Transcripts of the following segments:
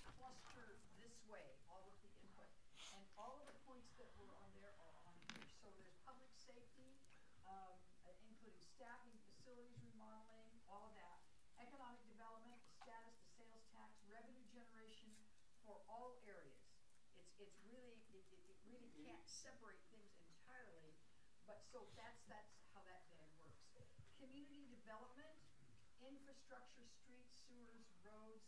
cluster this way, all of the input. And all of the points that were on there are on here. So there's public safety, including staffing, facilities remodeling, all of that. Economic development, the status, the sales tax, revenue generation for all areas. It's really, it really can't separate things entirely, but so that's how that band works. Community development, infrastructure, streets, sewers, roads,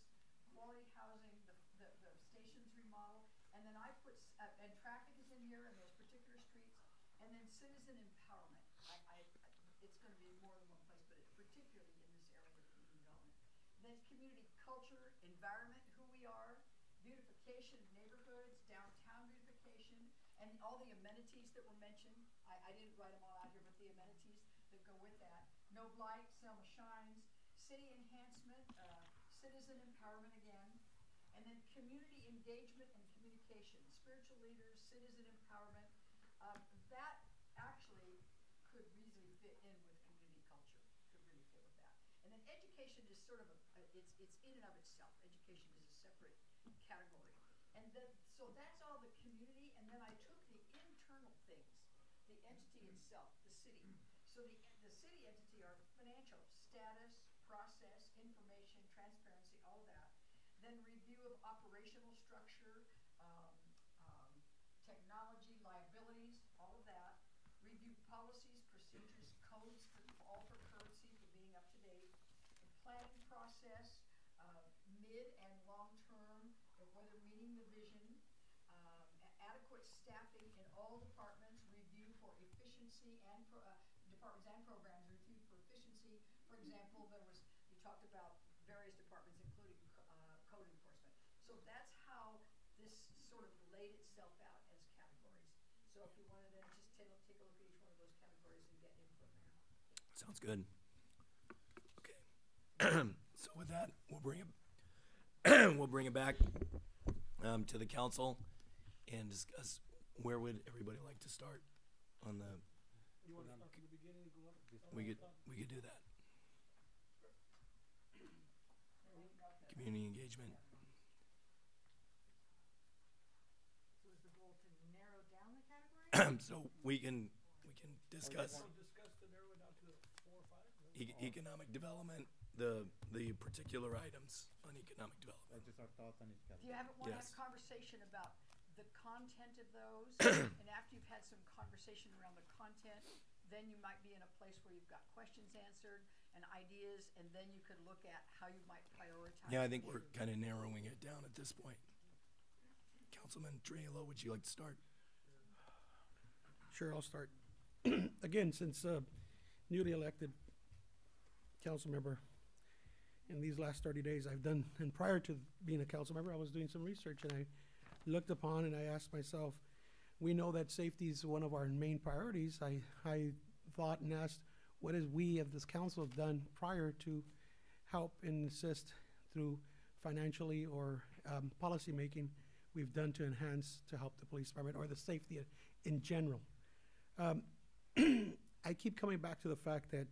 quality housing, the stations remodel, and then I put, and traffic is in here in those particular streets, and then citizen empowerment. It's gonna be more than one place, but particularly in this area of community development. Then community culture, environment, who we are, beautification of neighborhoods, downtown beautification, and all the amenities that were mentioned. I didn't write them all out here, but the amenities that go with that. No blight, Selma shines, city enhancement, citizen empowerment again, and then community engagement and communication, spiritual leaders, citizen empowerment. That actually could easily fit in with community culture, could really fit with that. And then education is sort of it's in and of itself. Education is a separate category. And then, so that's all the community, and then I took the internal things, the entity itself, the city. So the city entity are financial, status, process, information, transparency, all of that. Then review of operational structure, technology, liabilities, all of that. Review policies, procedures, codes, all for currency, for being up to date. The planning process, mid and long term, whether meeting the vision, adequate staffing in all departments, review for efficiency and departments and programs, review for efficiency. For example, you talked about various departments, including code enforcement. So that's how this sort of laid itself out as categories. So if you wanted to just take a look at each one of those categories and get input there. Sounds good. Okay. So with that, we'll bring it back to the council and discuss where would everybody like to start on the. You want to start from the beginning and go up? We could do that. Community engagement. So is the goal to narrow down the category? So we can discuss So discuss to narrow it down to 4 or 5? economic development, the particular items on economic development. Just our thoughts on each Do category. you want to have Yes. a conversation about the content of those? And after you've had some conversation around the content, then you might be in a place where you've got questions answered and ideas, and then you could look at how you might prioritize. Yeah, I think we're kind of narrowing it down at this point. Councilman Trujillo, would you like to start? Sure, I'll start. Again, since newly elected council member, in these last 30 days I've done, and prior to being a council member, I was doing some research, and I looked upon and I asked myself, we know that safety is one of our main priorities. I thought and asked, what has we of this council done prior to help and assist through financially or policy making we've done to enhance, to help the police department or the safety in general. I keep coming back to the fact that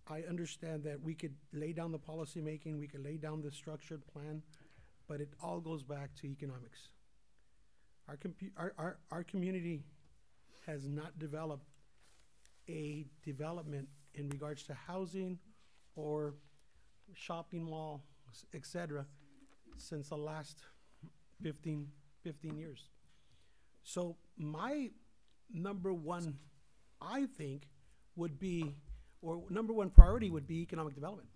I understand that we could lay down the policy making, we could lay down the structured plan, but it all goes back to economics. Our community has not developed a development in regards to housing or shopping mall, etc., since the last 15 years. So my number one, I think, would be, or number one priority would be economic development.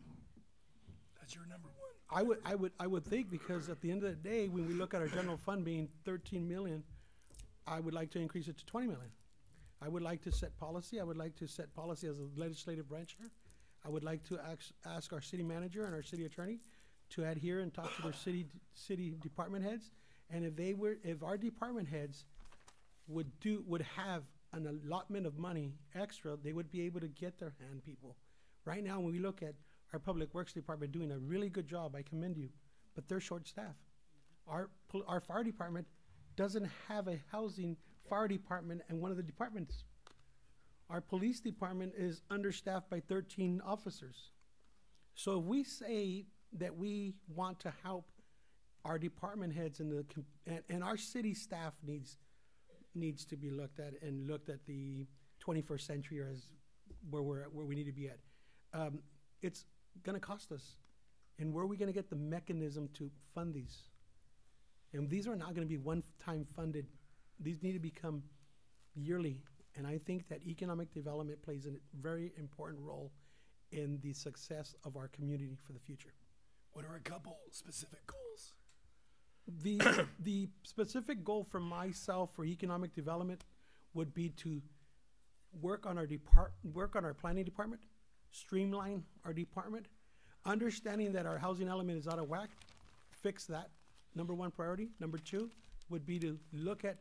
That's your number one. I would think, because at the end of the day, when we look at our general fund being 13 million, I would like to increase it to 20 million. I would like to set policy. I would like to set policy as a legislative branch here. I would like to ask our city manager and our city attorney to adhere and talk to their city department heads. And if our department heads would have an allotment of money extra, they would be able to get their hand people. Right now, when we look at our public works department doing a really good job, I commend you, but they're short staffed. Our fire department doesn't have a housing fire department and one of the departments. Our police department is understaffed by 13 officers. So if we say that we want to help our department heads and our city staff needs to be looked at and looked at the 21st century as where we need to be at. It's going to cost us, and where are we going to get the mechanism to fund these? And these are not going to be one-time funded. These need to become yearly, and I think that economic development plays a very important role in the success of our community for the future. What are a couple specific goals? The specific goal for myself for economic development would be to work on our planning department, streamline our department, understanding that our housing element is out of whack, fix that. Number one priority. Number two would be to look at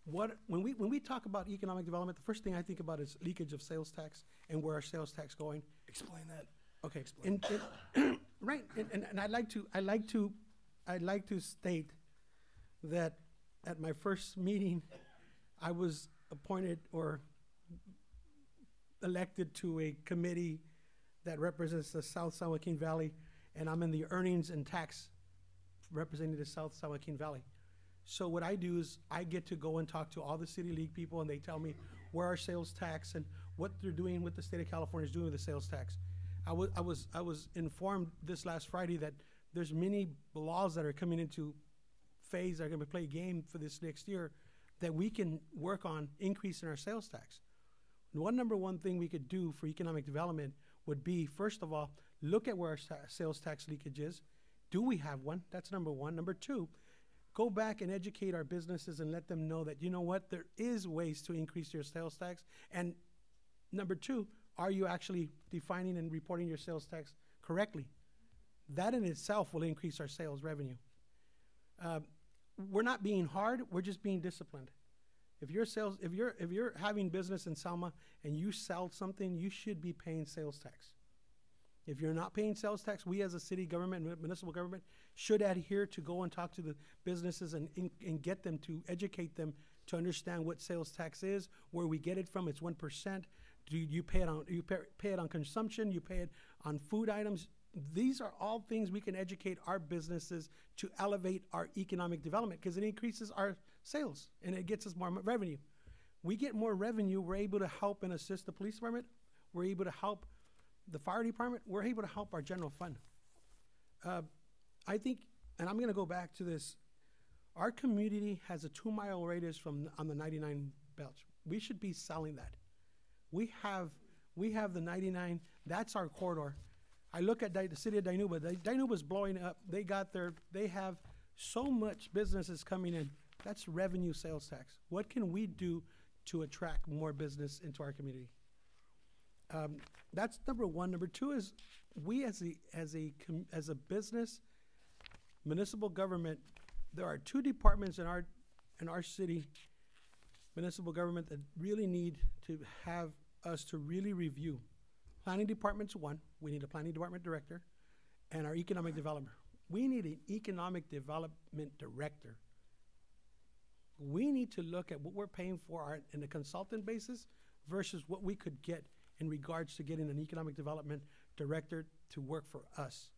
when we talk about economic development, the first thing I think about is leakage of sales tax and where our sales tax going. Explain that. Okay. Right. And I'd like to state that at my first meeting, I was appointed or elected to a committee that represents the South San Joaquin Valley, and I'm in the earnings and tax representing the South San Joaquin Valley. So what I do is I get to go and talk to all the City League people, and they tell me where our sales tax and what they're doing, what the state of California is doing with the sales tax. I was informed this last Friday that there's many laws that are coming into phase that are going to play game for this next year that we can work on increasing our sales tax. Number one thing we could do for economic development would be, first of all, look at where our sales tax leakage is. Do we have one? That's number one. Number two, go back and educate our businesses and let them know that, you know what, there is ways to increase your sales tax. And number two, are you actually defining and reporting your sales tax correctly? That in itself will increase our sales revenue. We're not being hard, we're just being disciplined. If you're having business in Selma and you sell something, you should be paying sales tax. If you're not paying sales tax, we as a city government, municipal government, should adhere to go and talk to the businesses and get them to educate them to understand what sales tax is, where we get it from. It's 1%. Do you pay it on consumption? You pay it on food items. These are all things we can educate our businesses to elevate our economic development, because it increases our sales and it gets us more revenue. We get more revenue, we're able to help and assist the police department. We're able to help the fire department. We're able to help our general fund. I think, and I'm going to go back to this, our community has a 2-mile radius on the 99 belt. We should be selling that. We have the 99, that's our corridor. I look at the city of Dinuba. Dinuba's blowing up. They have so much businesses coming in. That's revenue sales tax. What can we do to attract more business into our community? That's number one. Number two is we as a business, municipal government, there are 2 departments in our city, municipal government, that really need to have us to really review. Planning department's one. We need a planning department director, and our economic development. We need an economic development director. We need to look at what we're paying for in a consultant basis versus what we could get in regards to getting an economic development director to work for us.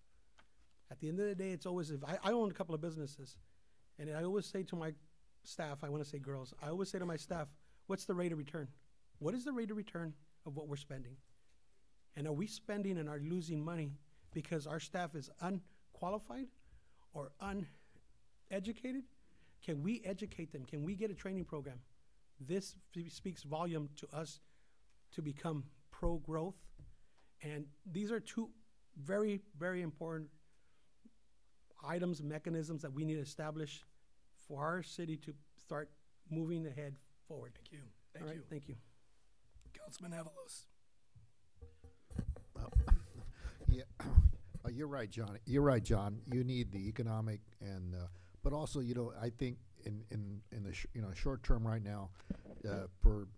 At the end of the day, it's always, if I own a couple of businesses, and I always say to my staff, I want to say girls, I always say to my staff, what's the rate of return? What is the rate of return of what we're spending? And are we spending and are losing money because our staff is unqualified or uneducated? Can we educate them? Can we get a training program? This speaks volume to us to become pro-growth. And these are 2 very, very important items, mechanisms that we need to establish for our city to start moving ahead forward. Thank you. All right, thank you. Councilman Avalos. Yeah, you're right, John. You're right, John. You need the economic and, but also, I think in the short term right now, for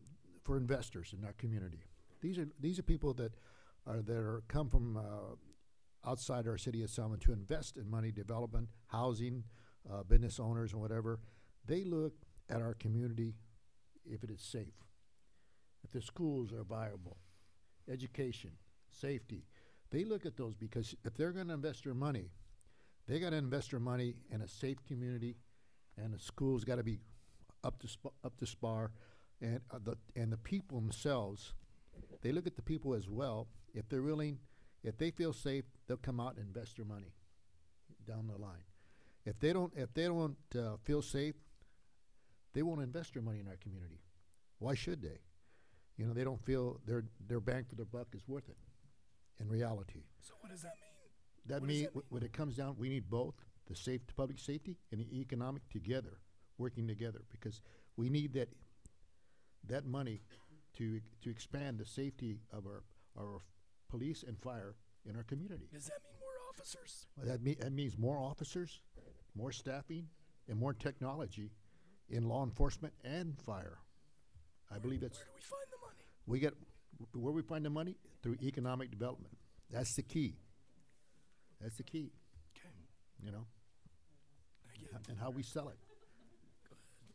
investors in our community, these are people that come from outside our city of Selma to invest in money development, housing, business owners, and whatever. They look at our community if it is safe, if the schools are viable, education, safety. They look at those because if they're going to invest their money, They gotta invest their money in a safe community, and the school's gotta be up to spar, and the people themselves, they look at the people as well. If they're willing, if they feel safe, they'll come out and invest their money down the line. If they don't feel safe, they won't invest their money in our community. Why should they? You know, they don't feel their bang for their buck is worth it. In reality, So what does that mean? that What does means that mean? when it comes down, we need both the public safety and the economic together, working together, because we need that money to expand the safety of our police and fire in our community. Does that mean more officers? That means more officers, more staffing, and more technology in law enforcement and fire. I believe that's Where do we find the money? where we find the money through economic development. That's the key. That's the key. Okay, You know, thank you. and how we sell it.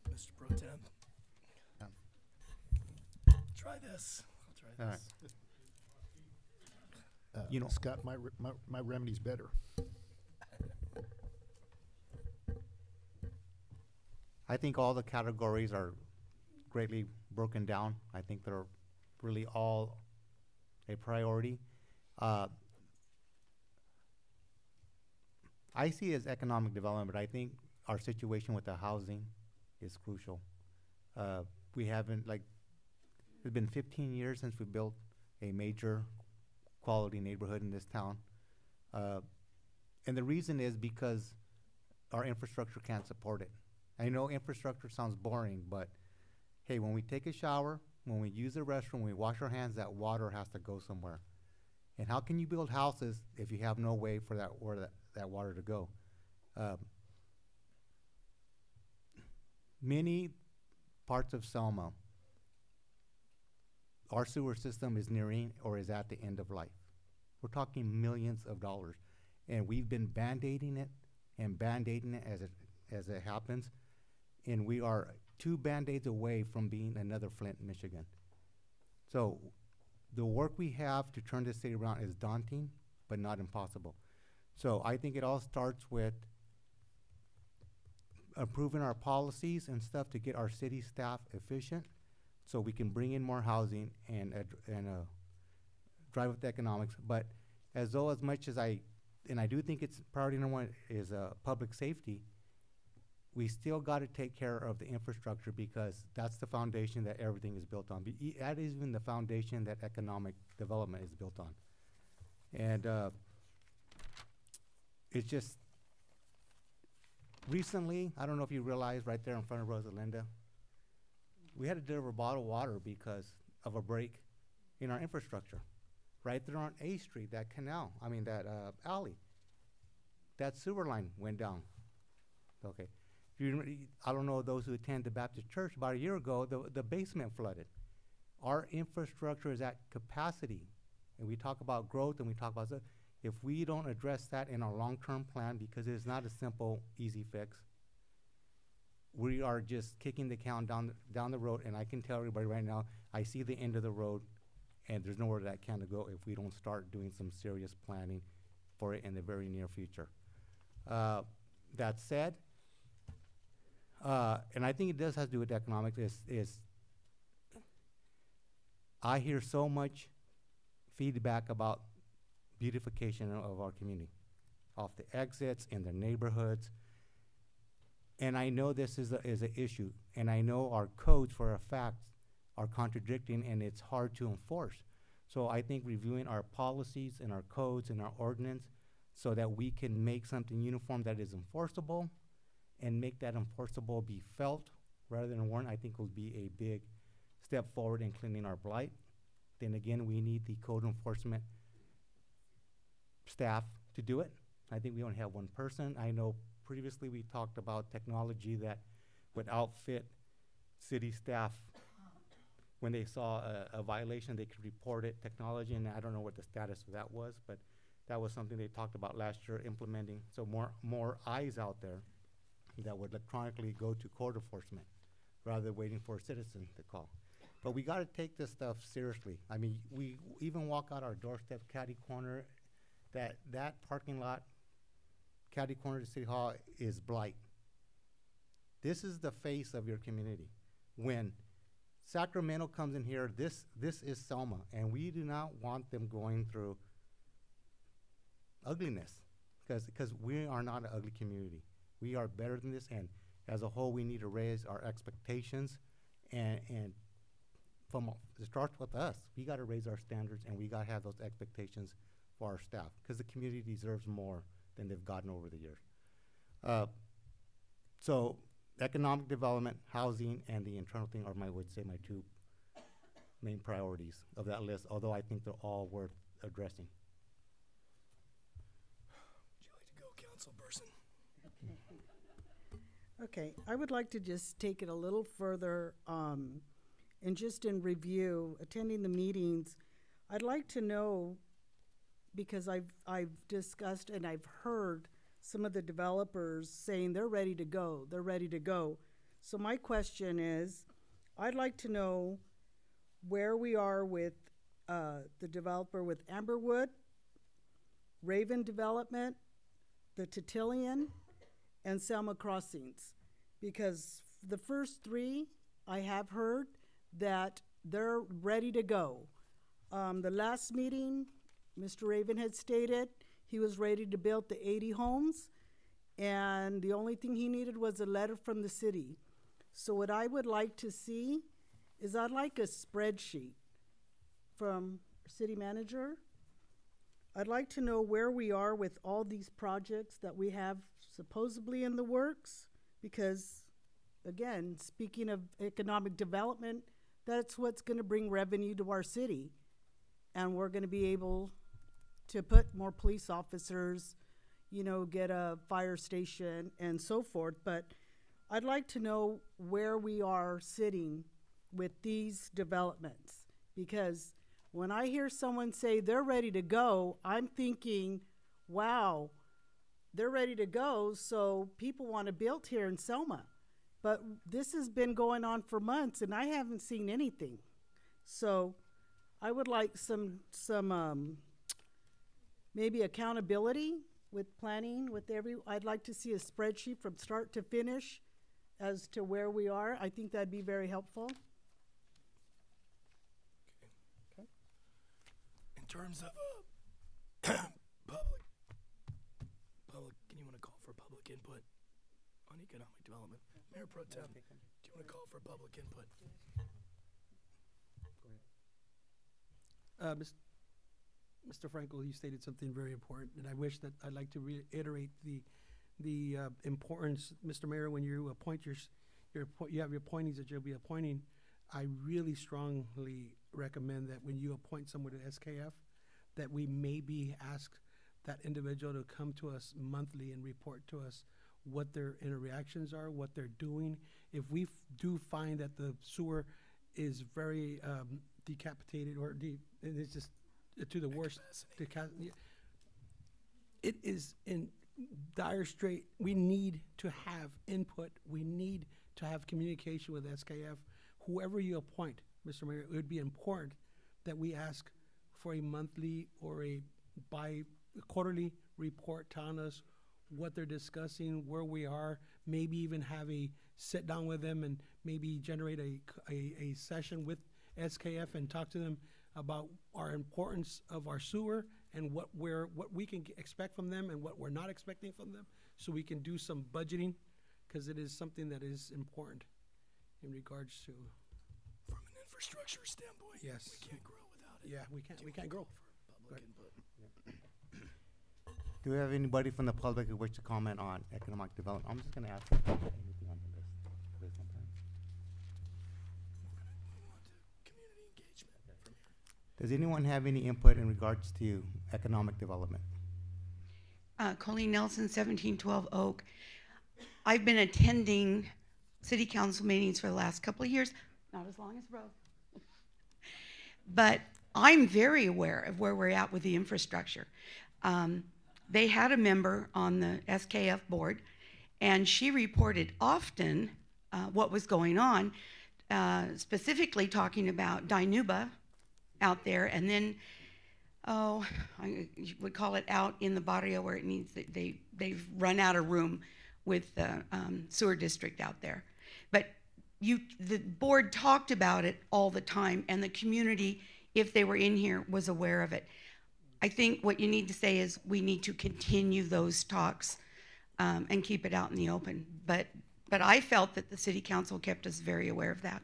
Mr. Pro Tem. Um, Try this. I'll try All right. this. You know- Scott, my remedy's better. I think all the categories are greatly broken down. I think they're really all a priority. I see it as economic development, but I think our situation with the housing is crucial. We haven't, like, it's been 15 years since we built a major quality neighborhood in this town. And the reason is because our infrastructure can't support it. I know infrastructure sounds boring, but hey, when we take a shower, when we use the restroom, when we wash our hands, that water has to go somewhere. And how can you build houses if you have no way for that water to go? Many parts of Selma, our sewer system is nearing or is at the end of life. We're talking millions of dollars. And we've been band-aiding it and band-aiding it as it happens. And we are 2 Band-Aids away from being another Flint, Michigan. So the work we have to turn this city around is daunting, but not impossible. So I think it all starts with improving our policies and stuff to get our city staff efficient so we can bring in more housing and drive with the economics. But as much as I do think it's priority number 1 is public safety, we still got to take care of the infrastructure because that's the foundation that everything is built on. That is even the foundation that economic development is built on. And it's just, recently, I don't know if you realize right there in front of Rosalinda, we had to deliver bottled water because of a break in our infrastructure. Right there on A Street, that alley, that sewer line went down. Okay. I don't know those who attend the Baptist church, about a year ago, the basement flooded. Our infrastructure is at capacity, and we talk about growth and we talk about stuff. If we don't address that in our long-term plan, because it's not a simple, easy fix, we are just kicking the can down the road, and I can tell everybody right now, I see the end of the road, and there's nowhere that can go if we don't start doing some serious planning for it in the very near future. That said, and I think it does have to do with economics, is I hear so much feedback about beautification of our community, off the exits, in their neighborhoods. And I know this is an issue, and I know our codes for a fact are contradicting, and it's hard to enforce. So I think reviewing our policies and our codes and our ordinance so that we can make something uniform that is enforceable and make that enforceable be felt rather than worn, I think will be a big step forward in cleaning our blight. Then again, we need the code enforcement staff to do it. I think we only have 1 person. I know previously we talked about technology that would outfit city staff. When they saw a violation, they could report it, technology, and I don't know what the status of that was, but that was something they talked about last year, implementing. So more eyes out there that would electronically go to code enforcement rather than waiting for a citizen to call. But we got to take this stuff seriously. I mean, we even walk out our doorstep, catty corner, that parking lot catty corner to City Hall is blight. This is the face of your community. When Sacramento comes in here, this is Selma, and we do not want them going through ugliness, because we are not an ugly community. We are better than this, and as a whole, we need to raise our expectations, and it starts with us. We got to raise our standards, and we got to have those expectations for our staff, because the community deserves more than they've gotten over the years. So economic development, housing, and the internal thing are would say my two main priorities of that list, although I think they're all worth addressing. Would you like to go, councilperson? Okay, I would like to just take it a little further, and just in review, attending the meetings, I'd like to know, because I've discussed and I've heard some of the developers saying they're ready to go, they're ready to go. So my question is, I'd like to know where we are with the developer with Amberwood, Raven Development, the Titillion, and Selma Crossings. Because the first three, I have heard that they're ready to go. The last meeting, Mr. Raven had stated he was ready to build the 80 homes, and the only thing he needed was a letter from the city. So what I would like to see is I'd like a spreadsheet from city manager. I'd like to know where we are with all these projects that we have supposedly in the works, because, again, speaking of economic development, that's what's going to bring revenue to our city. And we're going to be able to put more police officers, you know, get a fire station and so forth. But I'd like to know where we are sitting with these developments, because when I hear someone say they're ready to go, I'm thinking, wow, they're ready to go, so people want to build here in Selma. But this has been going on for months, and I haven't seen anything. So I would like some maybe accountability with planning with I'd like to see a spreadsheet from start to finish as to where we are. I think that'd be very helpful. Okay. In terms of public, can you want to call for public input on economic development? Mayor Pro Tem, do you want to call for public input? Mr. Frankel, you stated something very important, and I wish that I'd like to reiterate the importance, Mr. Mayor, when you appoint you have your appointees that you'll be appointing. I really strongly recommend that when you appoint someone to SKF, that we maybe ask that individual to come to us monthly and report to us what their interactions are, what they're doing. If we do find that the sewer is very decapitated or and it's just to the worst, it is in dire strait. We need to have input. We need to have communication with SKF. Whoever you appoint, Mr. Mayor, it would be important that we ask for a monthly or a quarterly report telling us what they're discussing, where we are, maybe even have a sit down with them and maybe generate a session with SKF and talk to them about our importance of our sewer and what we can expect from them and what we're not expecting from them, so we can do some budgeting, because it is something that is important in regards to. From an infrastructure standpoint, Yes. we can't grow without it. Yeah, we can't grow. For public input. Do we have anybody from the public who wish to comment on economic development? I'm just going to ask anything on the list. This one time. We want to community engagement from here. Does anyone have any input in regards to economic development? Colleen Nelson, 1712 Oak. I've been attending city council meetings for the last couple of years, not as long as Rose. But I'm very aware of where we're at with the infrastructure. They had a member on the SKF board, and she reported often what was going on, specifically talking about Dinuba out there, and then oh, you would call it out in the barrio where it needs, they've run out of room with the sewer district out there. But the board talked about it all the time, and the community, if they were in here, was aware of it. I think what you need to say is we need to continue those talks and keep it out in the open. But I felt that the city council kept us very aware of that.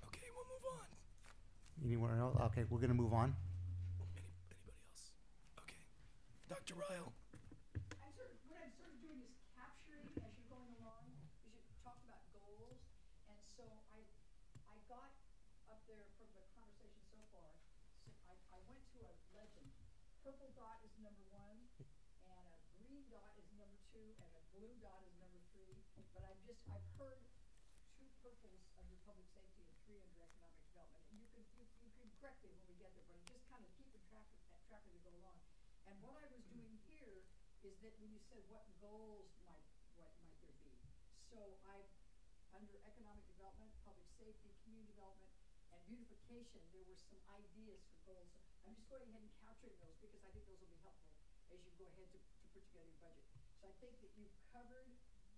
Okay, we'll move on. Anywhere else? Okay, we're gonna move on. Anybody else? Okay. Dr. Ryle. What I'm sort of doing is capturing as you're going along, because you talked about goals, and so I got up there from the conversation so far, so I went to a legend. Purple dot is number 1, and a green dot is number 2, and a blue dot is number 3, but I've heard 2 purples under public safety and 3 under economic development, and you can correct me when we get there, but I'm just kind of keeping track as we go along. And what I was doing here is that when you said what goals might there be, so under economic development, public safety, community development, and beautification, there were some ideas for goals. So I'm just going ahead and capturing those because I think those will be helpful as you go ahead to put together your budget. So I think that you've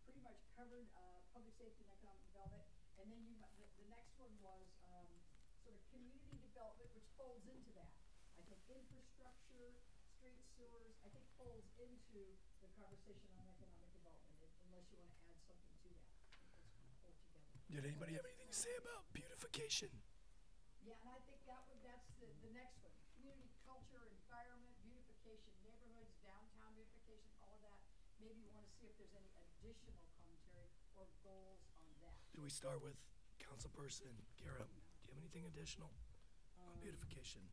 pretty much covered public safety and economic development, and then the next one was sort of community development, which folds into that. I think infrastructure, street sewers, I think folds into the conversation on economic development, unless you want to add something to that. I think that's kind of pulled together. Did anybody have anything to say about beautification? Yeah, and I think that's the next one. Community culture, environment, beautification, neighborhoods, downtown beautification, all of that. Maybe you want to see if there's any additional commentary or goals on that. Do we start with Councilperson Kara? Do you have anything additional on beautification?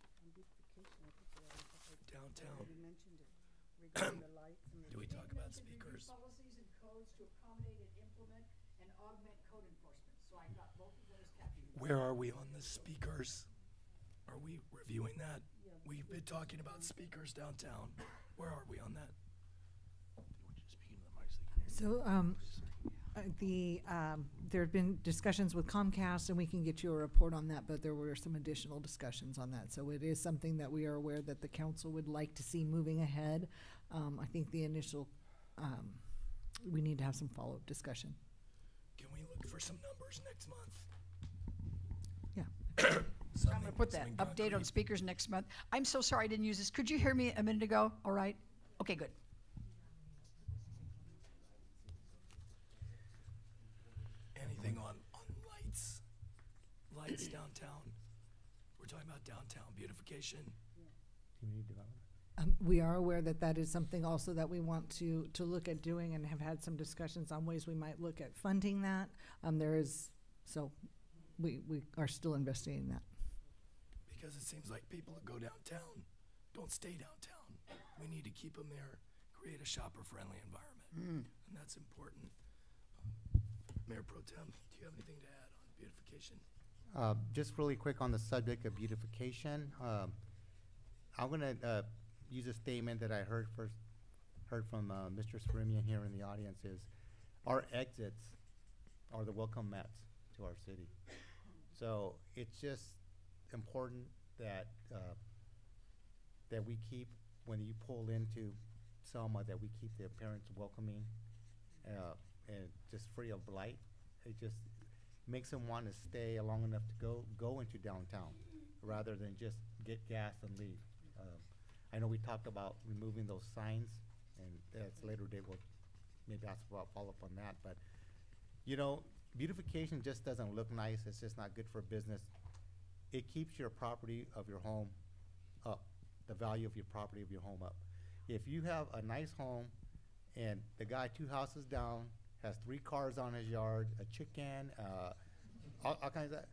On beautification, I think Downtown. already mentioned it, regarding the lights and the. Do we talk about speakers? Policies and codes to accommodate and implement and augment code enforcement. So I got both of those captured. Where are we on the speakers? Are we reviewing that? We've been talking about speakers downtown. Where are we on that? So, there have been discussions with Comcast, and we can get you a report on that, but there were some additional discussions on that. So it is something that we are aware that the council would like to see moving ahead. I think the initial, we need to have some follow-up discussion. Can we look for some numbers next month? Yeah. I'm gonna put that update on speakers next month. I'm so sorry I didn't use this. Could you hear me a minute ago? All right? Okay, good. Anything on lights? Lights downtown? We're talking about downtown beautification. Community development. We are aware that that is something also that we want to look at doing, and have had some discussions on ways we might look at funding that. We are still investigating that. Because it seems like people that go downtown don't stay downtown. We need to keep them there, create a shopper-friendly environment, and that's important. Mayor Pro Tem, do you have anything to add on beautification? Just really quick on the subject of beautification, I'm gonna use a statement that I heard from Mr. Seremian here in the audience is, our exits are the welcome mats to our city. So it's just important that that we keep, when you pull into Selma, that we keep the appearance welcoming and just free of blight. It just makes them want to stay long enough to go into downtown rather than just get gas and leave. I know we talked about removing those signs, and that's later day, we'll maybe ask about follow-up on that, but you know, beautification just doesn't look nice. It's just not good for business. It keeps your property of your home up, the value of your property of your home up. If you have a nice home and the guy 2 houses down has 3 cars on his yard, a chicken, all kinds of,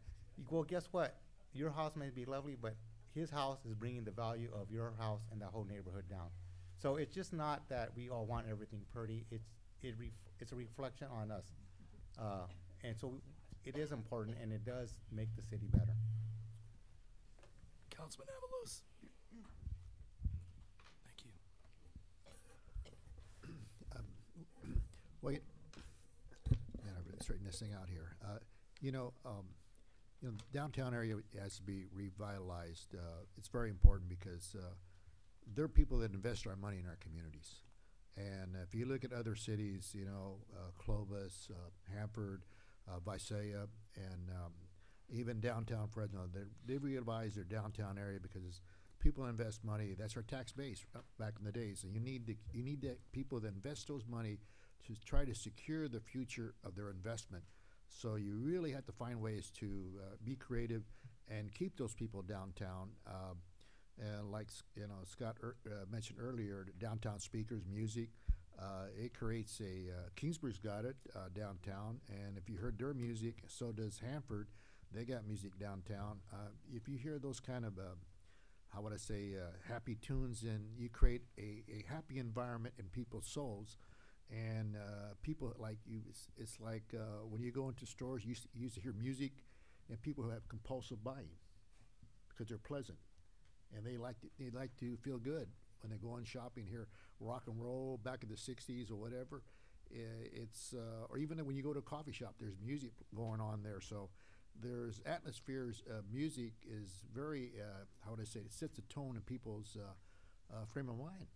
well, guess what? Your house may be lovely, but his house is bringing the value of your house and the whole neighborhood down. So it's just not that we all want everything pretty. It's a reflection on us. And so it is important, and it does make the city better. Councilman Avalos. Thank you. Well, man, I really straighten this thing out here. you know, downtown area has to be revitalized. It's very important because there are people that invest our money in our communities. And if you look at other cities, you know, Clovis, Hanford, Visalia, and even downtown Fresno, they revitalize their downtown area because people invest money. That's our tax base back in the days. And you need the people that invest those money to try to secure the future of their investment. So you really have to find ways to be creative and keep those people downtown. And like you know, Scott mentioned earlier, downtown speakers, music. It creates Kingsbury's got it downtown, and if you heard their music, so does Hanford. They got music downtown. If you hear those kind of, how would I say, happy tunes, and you create a happy environment in people's souls. And people like you, it's like when you go into stores, you used to hear music, and people who have compulsive buying because they're pleasant, and they like to feel good when they go on shopping. Here, rock and roll back in the '60s or whatever. It's or even when you go to a coffee shop, there's music going on there. So there's atmospheres. Music is very how would I say? It sets the tone in people's frame of mind.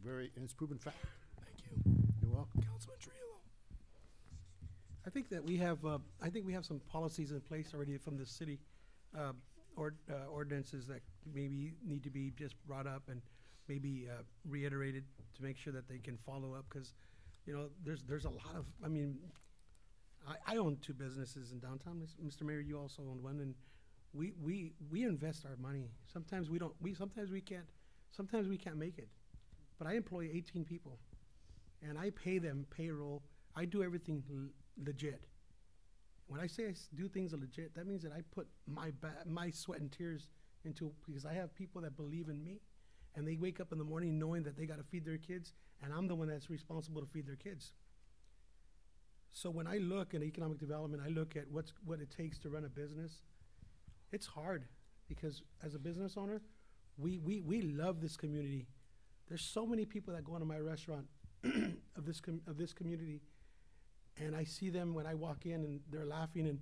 And it's proven fact. Thank you. You're welcome. Councilman Trillo. I think that we have some policies in place already from the city, ordinances that maybe need to be just brought up and maybe reiterated to make sure that they can follow up, because, you know, there's a lot of, I mean, I own 2 businesses in downtown, Mr. Mayor, you also own one, and we invest our money. Sometimes we can't make it, but I employ 18 people, and I pay them payroll. I do everything legit. When I say do things legit, that means that I put my sweat and tears into, because I have people that believe in me, and they wake up in the morning knowing that they got to feed their kids, and I'm the one that's responsible to feed their kids. So when I look at economic development, I look at what it takes to run a business. It's hard, because as a business owner, we love this community. There's so many people that go into my restaurant of this community, and I see them when I walk in, and they're laughing,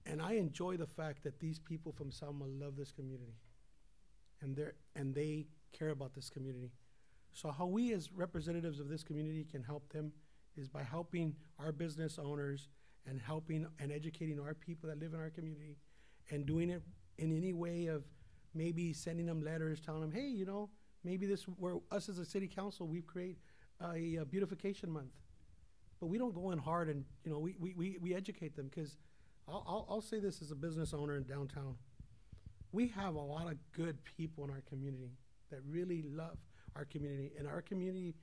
and I enjoy the fact that these people from Selma love this community, and they care about this community. So how we as representatives of this community can help them is by helping our business owners and helping and educating our people that live in our community, and doing it in any way of maybe sending them letters telling them, hey, you know, maybe where us as a city council, we create a beautification month. But we don't go in hard, and, you know, we educate them, because I'll say this as a business owner in downtown. We have a lot of good people in our community that really love our community, and our community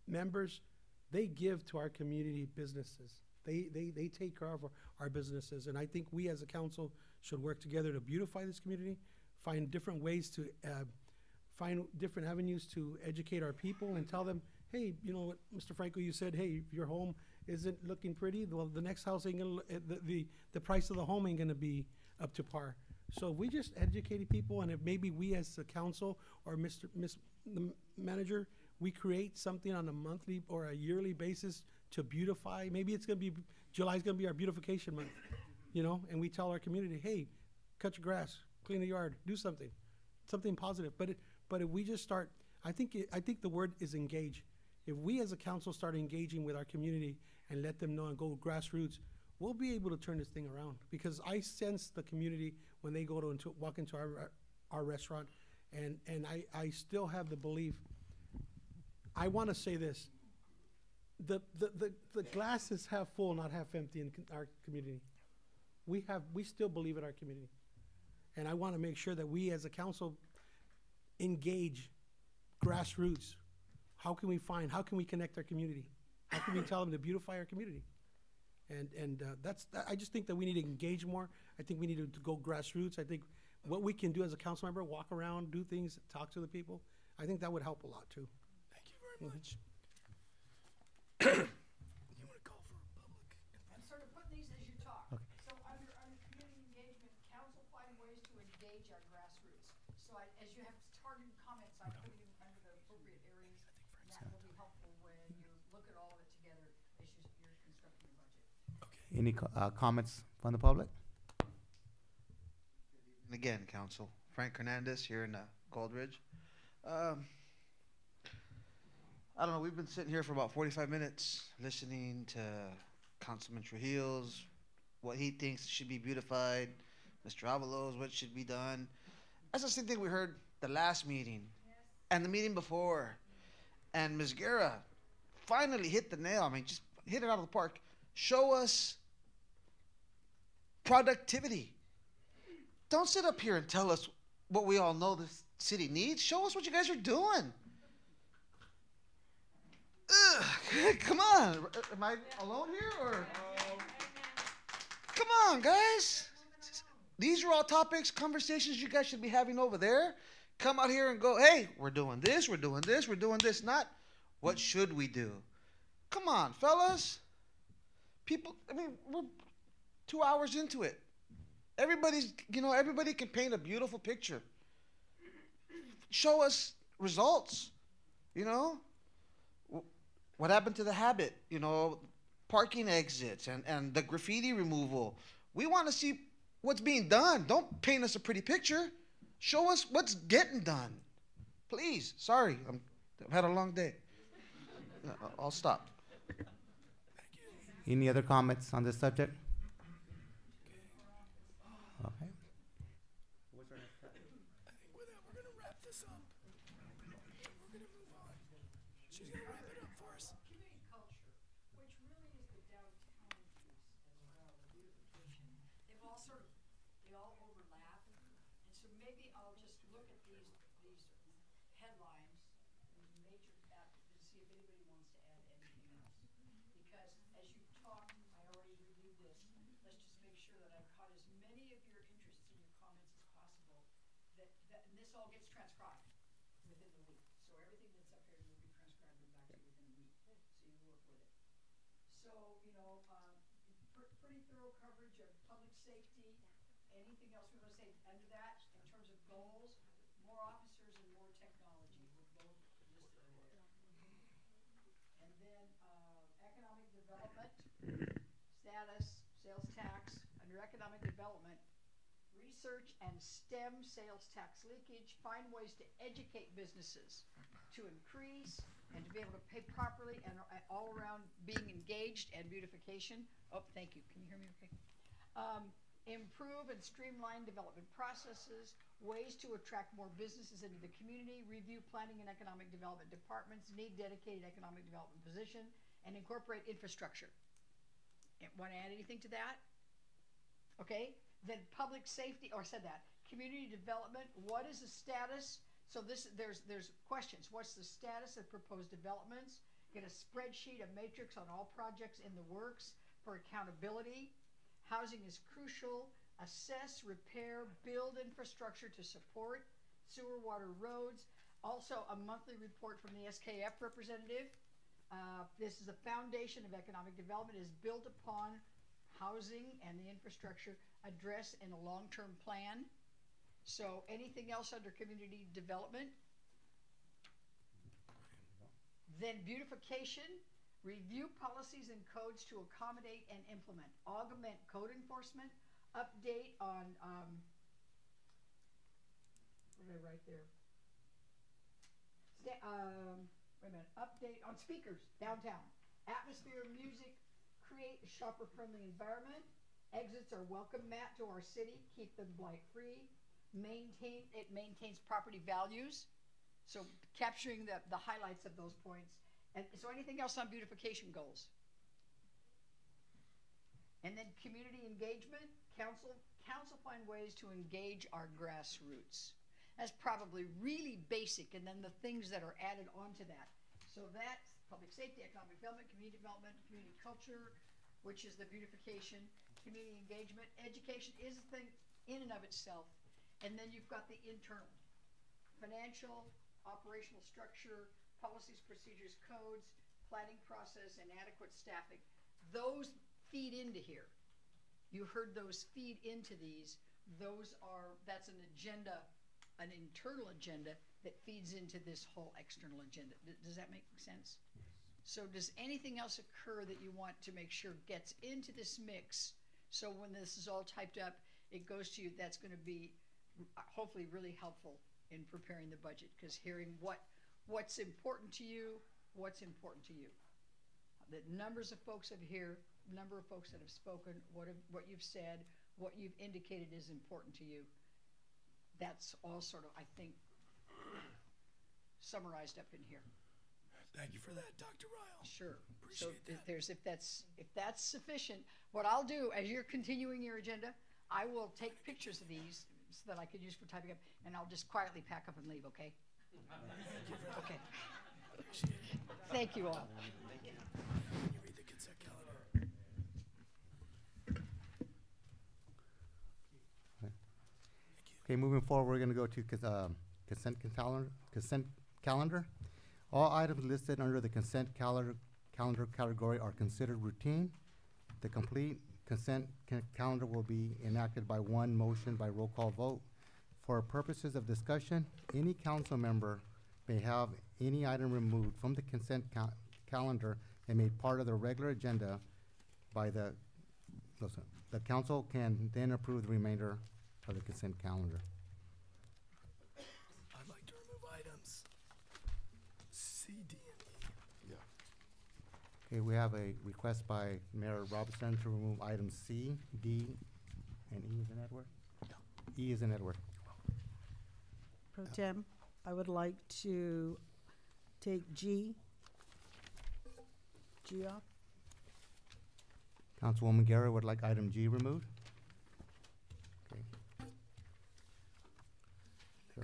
members, they give to our community businesses. They take care of our businesses, and I think we as a council should work together to beautify this community, find different ways to find different avenues to educate our people and tell them, hey, you know what, Mr. Franco, you said, hey, your home isn't looking pretty. Well, the next house ain't gonna, the price of the home ain't gonna be up to par. So if we just educated people, and if maybe we as a council or the manager, we create something on a monthly or a yearly basis to beautify. Maybe it's gonna be, July's gonna be our beautification month, you know, and we tell our community, hey, cut your grass, clean the yard, do something positive. But if we just start, I think the word is engage. If we as a council start engaging with our community and let them know and go grassroots, we'll be able to turn this thing around. Because I sense the community when they go to walk into our restaurant, and I still have the belief. I want to say this: the glass is half full, not half empty in our community. We still believe in our community, and I want to make sure that we as a council engage grassroots. How can we connect our community? How can we tell them to beautify our community? And I just think that we need to engage more. I think we need to go grassroots. I think what we can do as a council member, walk around, do things, talk to the people, I think that would help a lot too. Thank you very much. You want to call for a public? I'm sort of putting these as you talk. Okay. So under community engagement, council find ways to engage our grassroots. So as you have targeted comments, I'm putting them under the appropriate areas. And that will be helpful when you look at all of it together as you're constructing your budget. Any comments from the public? And again, Council, Frank Hernandez here in Gold Ridge. Um, I don't know, we've been sitting here for about 45 minutes listening to Councilman Trujillo's, what he thinks should be beautified, Mr. Avalos, what should be done. That's the same thing we heard the last meeting and the meeting before. And Ms. Guerra finally hit the nail. I mean, just hit it out of the park. Show us productivity. Don't sit up here and tell us what we all know this city needs. Show us what you guys are doing. Ugh, come on. Am I alone here or? Come on, guys. These are all topics, conversations you guys should be having over there. Come out here and go, hey, we're doing this, we're doing this, we're doing this. Not what should we do. Come on, fellas. People, I mean, we're 2 hours into it. Everybody can paint a beautiful picture. Show us results, What happened to the habit, parking exits and the graffiti removal. We want to see what's being done. Don't paint us a pretty picture. Show us what's getting done. Please. Sorry, I've had a long day. I'll stop. Any other comments on this subject? Okay. I think with that, we're going to wrap this up. We're going to move on. She's going to wrap it up for us. Community culture, which really is the downtown piece as well, the beautification. They all overlap. And so maybe I'll just look at these headlines, these major factors, and see if anybody wants to add anything else. Because as you've talked, I already reviewed this. Let's just make sure that I've caught as many of your interests in your comments as possible. And this all gets transcribed within the week. So everything that's up here will be transcribed and back to you within a week. So you work with it. So, pretty thorough coverage of public safety. Anything else we want to say under that in terms of goals? More officers and more technology were both listed over there. And then economic development, status, sales tax. Under economic development, research and STEM sales tax leakage. Find ways to educate businesses to increase and to be able to pay properly and all around being engaged and beautification. Oh, thank you. Can you hear me okay? Improve and streamline development processes, ways to attract more businesses into the community, review planning and economic development departments, need dedicated economic development position, and incorporate infrastructure. Want to add anything to that? Okay, then public safety, or said that. Community development, what is the status? So there's questions. What's the status of proposed developments? Get a spreadsheet, a matrix on all projects in the works for accountability. Housing is crucial. Assess, repair, build infrastructure to support sewer, water, roads. Also, a monthly report from the SKF representative. This is the foundation of economic development, is built upon housing and the infrastructure addressed in a long-term plan. So anything else under community development? Then beautification. Review policies and codes to accommodate and implement. Augment code enforcement. Update on, what did I write there? Wait a minute. Update on speakers downtown. Atmosphere, music, create a shopper-friendly environment. Exits are welcome mat to our city. Keep them blight-free. It maintains property values. So capturing the highlights of those points. And so anything else on beautification goals? And then community engagement, council find ways to engage our grassroots. That's probably really basic, and then the things that are added onto that. So that's public safety, economic development, community culture, which is the beautification, community engagement. Education is a thing in and of itself. And then you've got the internal, financial, operational structure, policies, procedures, codes, planning process, and adequate staffing. Those feed into here. You heard those feed into these. That's an agenda, an internal agenda that feeds into this whole external agenda. Does that make sense? So does anything else occur that you want to make sure gets into this mix? So when this is all typed up, it goes to you, that's gonna be hopefully really helpful in preparing the budget, because hearing what's important to you, what's important to you. The numbers of folks that are here, number of folks that have spoken, what you've said, what you've indicated is important to you. That's all sort of, I think, summarized up in here. Thank you for that, Dr. Ryle. Sure. Appreciate So that. if that's sufficient, what I'll do, as you're continuing your agenda, I will take pictures of these so that I could use for typing up, and I'll just quietly pack up and leave, okay? Okay. Thank you all. Can you read the consent calendar? Okay, moving forward, we're gonna go to consent calendar. All items listed under the consent calendar category are considered routine. The complete consent calendar will be enacted by one motion by roll call vote. For purposes of discussion, any council member may have any item removed from the consent calendar and made part of the regular agenda by the council can then approve the remainder of the consent calendar. I'd like to remove items C, D, and E. Yeah. Okay, we have a request by Mayor Robinson to remove items C, D, and E is in Edward? E is in Edward. Pro Tem, I would like to take G off. Councilwoman Guerra would like item G removed. Okay. So,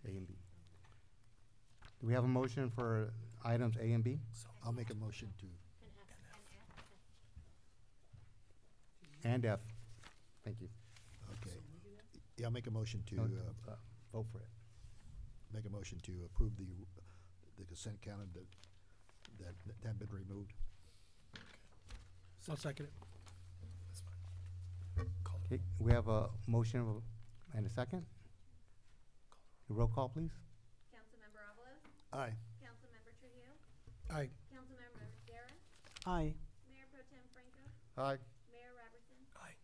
A and B. Do we have a motion for items A and B? I'll make a motion to, And F. Thank you. okay. Yeah, I'll make a motion to, No, Vote for it. make a motion to approve the consent calendar that have been removed. I'll second it. That's fine. Call it. Okay, we have a motion and a second. Roll call, please. Councilmember Avalos? Aye. Councilmember Trujillo? Aye. Councilmember Guerra? Aye. Mayor Pro Tem Franco? Aye. Mayor Robertson? Aye.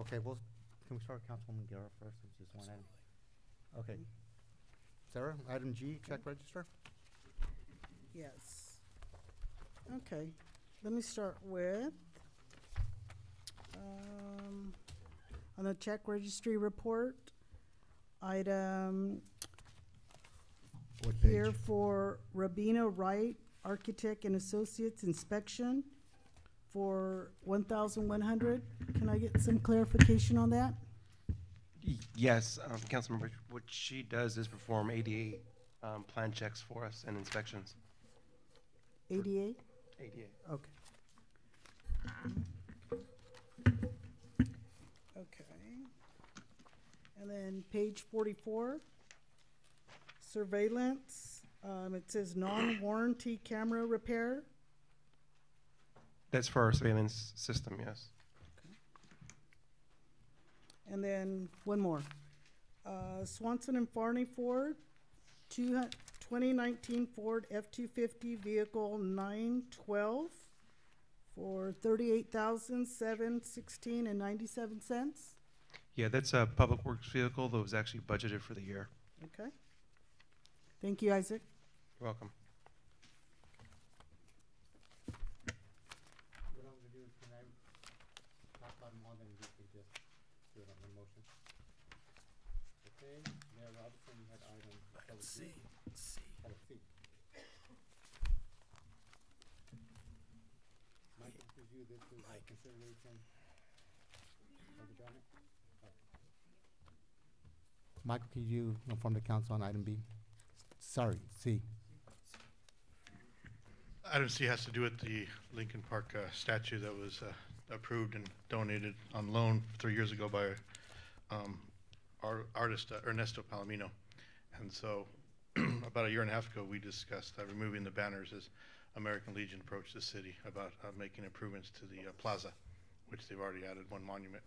Okay, can we start with Councilwoman Guerra first? It's just one item. Okay. Sarah, item G, check register. Yes. Okay, let me start with, on the check registry report, item What here page? for Rabina Wright, Architect and Associates Inspection for 1,100. Can I get some clarification on that? Yes, Councilmember, what she does is perform ADA plan checks for us and inspections. ADA? ADA. Okay. Okay. And then page 44, surveillance, it says non-warranty camera repair. That's for our surveillance system, yes. And then one more. Swanson and Farney Ford, 2019 Ford F-250 vehicle 912 for $38,716.97. Yeah, that's a public works vehicle that was actually budgeted for the year. Okay. Thank you, Isaac. You're welcome. What I'm gonna do is, can I talk about them all, then we can just do it on one motion? Okay, Mayor Robinson, you had item. Item C. C. Item C. Michael, could you, this is a Mike. consideration of the government? Michael, could you inform the council on item B? Sorry, C. Item C has to do with the Lincoln Park statue that was approved and donated on loan 3 years ago by our artist Ernesto Palomino. And so about a year and a half ago, we discussed removing the banners as American Legion approached the city about making improvements to the plaza, which they've already added one monument.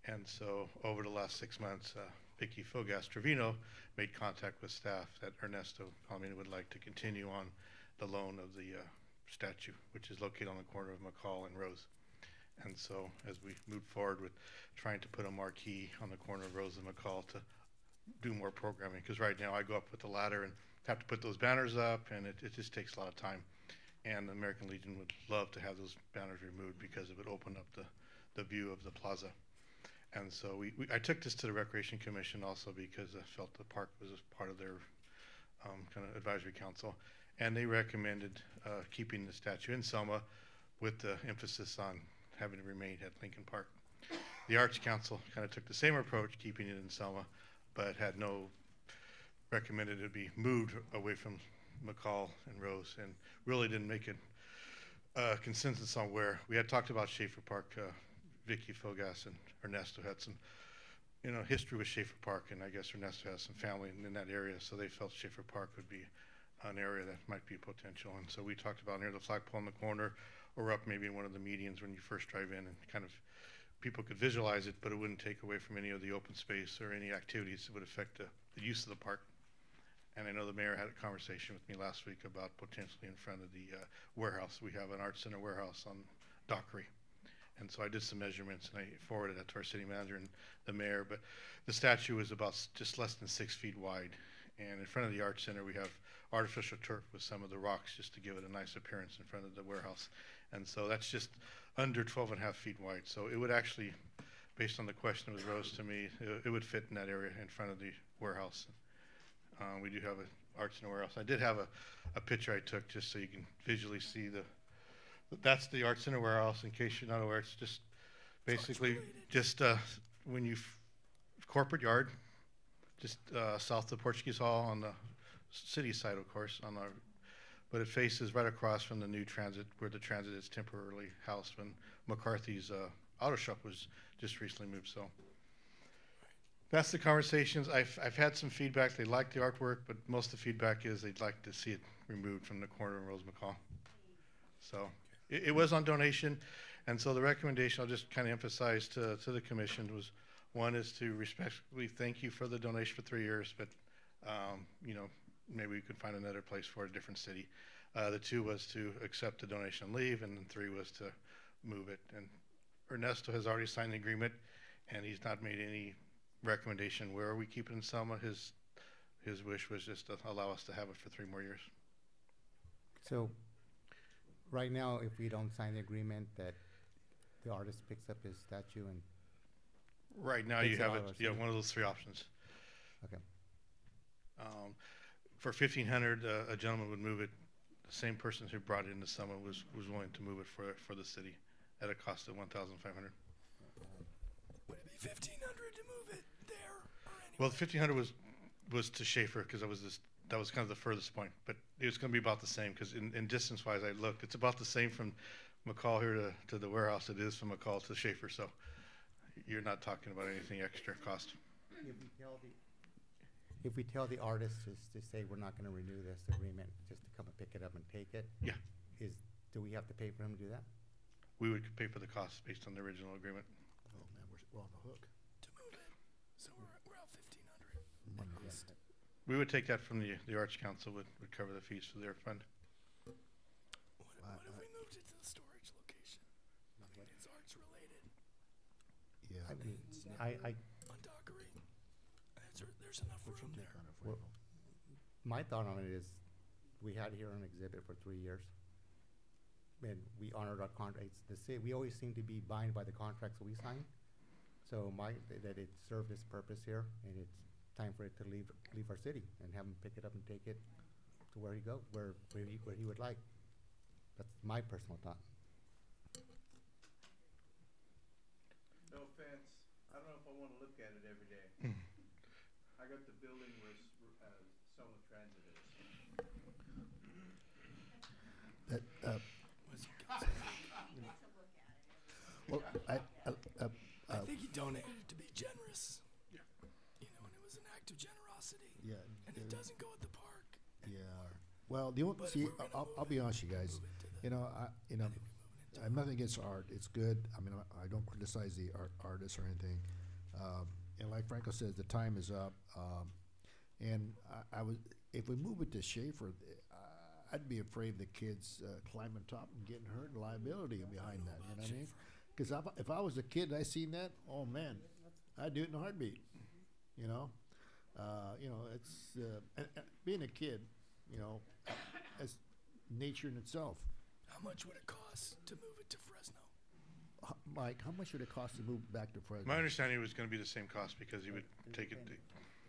And so over the last 6 months, Vicky Fogas Trevino made contact with staff that Ernesto Palomino would like to continue on the loan of the statue, which is located on the corner of McCall and Rose. And so as we moved forward with trying to put a marquee on the corner of Rose and McCall to do more programming, because right now I go up with the ladder and have to put those banners up, and it just takes a lot of time. And the American Legion would love to have those banners removed because it would open up the view of the plaza. And so I took this to the Recreation Commission also because I felt the park was a part of their kind of advisory council. And they recommended keeping the statue in Selma with the emphasis on having it remain at Lincoln Park. The Arts Council kind of took the same approach, keeping it in Selma, but had recommended it be moved away from McCall and Rose, and really didn't make it consensus on where. We had talked about Schaefer Park. Vicky Fogas and Ernesto had some, history with Schaefer Park, and I guess Ernesto has some family in that area, so they felt Schaefer Park would be an area that might be potential. And so we talked about near the flagpole in the corner, or up maybe in one of the medians when you first drive in, and kind of people could visualize it, but it wouldn't take away from any of the open space or any activities that would affect the use of the park. And I know the mayor had a conversation with me last week about potentially in front of the warehouse. We have an Art Center warehouse on Dockery. And so I did some measurements, and I forwarded that to our city manager and the mayor. But the statue is about just less than 6 feet wide. And in front of the Art Center, we have artificial turf with some of the rocks just to give it a nice appearance in front of the warehouse. And so that's just under 12.5 feet wide. So it would actually, based on the question that was posed to me, it would fit in that area in front of the warehouse. We do have an Art Center warehouse. I did have a picture I took just so you can visually see that's the Art Center warehouse. In case you're not aware, it's just basically just when you corporate yard, just south of Portuguese Hall on the city side, of course, but it faces right across from the new transit, where the transit is temporarily housed when McCarthy's auto shop was just recently moved. So that's the conversations. I've had some feedback. They like the artwork, but most of the feedback is they'd like to see it removed from the corner of Rose McCall. So it was on donation, and so the recommendation I'll just kind of emphasize to the commission was, one is to respectfully thank you for the donation for 3 years, but maybe we could find another place for a different city. The 2 was to accept the donation and leave, and then 3 was to move it. And Ernesto has already signed the agreement, and he's not made any recommendation where we keep it in Selma. His wish was just to allow us to have it for 3 more years. So right now, if we don't sign the agreement, that the artist picks up his statue and right now you have it, one of those 3 options. Okay. For $1,500, a gentleman would move it. The same person who brought it into Selma was willing to move it for the city at a cost of $1,500. Would it be $1,500 to move it there or anywhere? Well, the $1,500 was to Schaefer because that was kind of the furthest point, but it was going to be about the same because in distance-wise, I looked, it's about the same from McCall here to the warehouse it is from McCall to Schaefer. So you're not talking about anything extra cost. If we tell the artist to say we're not going to renew this agreement, just to come and pick it up and take it, Yeah, do we have to pay for him to do that? we would pay for the cost based on the original agreement. Oh, man, we're on the hook. To move it. So we're out $1,500. We would take that from the Arts Council would cover the fees for their fund. What if we moved it to the storage location? I mean, it's arts related. Yeah. I mean, It's on Dockery. There's enough room there. Well, my thought on it is, we had it here on exhibit for 3 years, and we honored our contracts. We always seem to be bound by the contracts that we sign. So that it served its purpose here, and it's time for it to leave our city and have him pick it up and take it to where he would like. That's my personal thought. No offense, I don't know if I want to look at it every day. I got the building where Selma Transit is. Well, I think he donated it to be generous. Yeah. And it was an act of generosity. yeah. And it doesn't go at the park. Yeah. Well, I'll be honest, with you guys. I'm nothing against art. It's good. I mean, I don't criticize the artists or anything. and like Franco says, the time is up. And I was, if we move it to Schaefer, I'd be afraid the kids climbing top and getting hurt and liability behind that. You know what I mean? Because if I was a kid and I seen that, oh man, I'd do it in a heartbeat. You know, it's being a kid. You know, as nature in itself. How much would it cost to move it to Fresno? Mike, how much would it cost to move back to Fresno? My understanding was going to be the same cost because he would take it.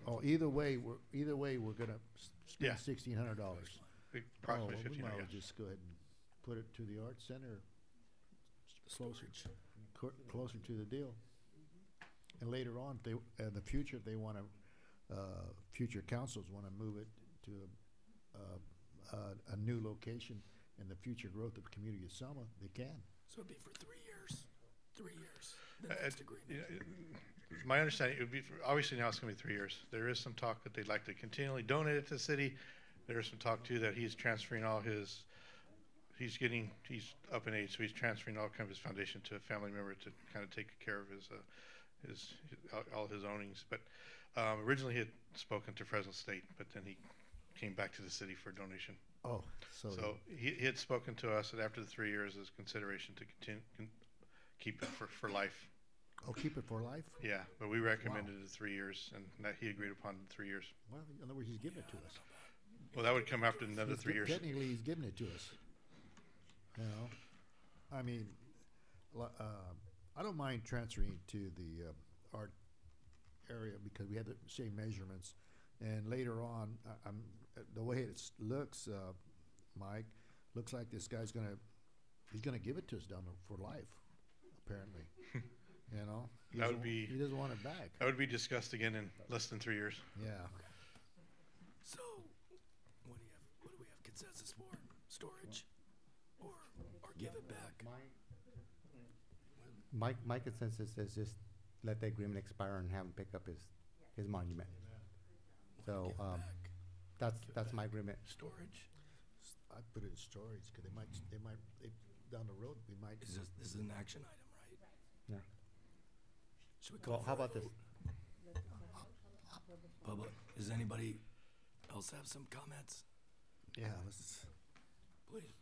Oh, either way, we're gonna spend Yeah. $1,600. Approximately We might 1,500. as well just go ahead and put it to the art center, closer to the deal. And later on, if they, in the future, if they want to, future councils want to move it to a new location in the future growth of community of Selma, they can. So it'd be for 3 years. 3 years. The next agreement. My understanding, it would be, obviously now it's going to be 3 years. There is some talk that they'd like to continually donate it to the city. There is some talk too that he's transferring all his, he's up in age, so he's transferring all kind of his foundation to a family member to kind of take care of all his ownings. But originally he had spoken to Fresno State, but then he came back to the city for a donation. Oh, so he had spoken to us that after the 3 years as consideration to keep it for life. Oh, keep it for life? Yeah, but we recommended the 3 years, and that he agreed upon 3 years. Well, in other words, he's giving it to us. Well, that would come after another 3 years. Technically, he's giving it to us. You know, I mean, I don't mind transferring to the art area because we have the same measurements. And later on, the way it looks, Mike, looks like this guy's he's gonna give it to us down there for life, apparently. You know, he doesn't want it back. That would be discussed again in less than 3 years. Yeah. So, what do we have consensus for? Storage, or give it back? My consensus is just let the agreement expire and have him pick up his monument. So that's my agreement. Storage. I put it in storage because they might down the road we might. This is an action item, right? Yeah. Should we call how about this? Bubba, does anybody else have some comments? Yeah, let's. Please.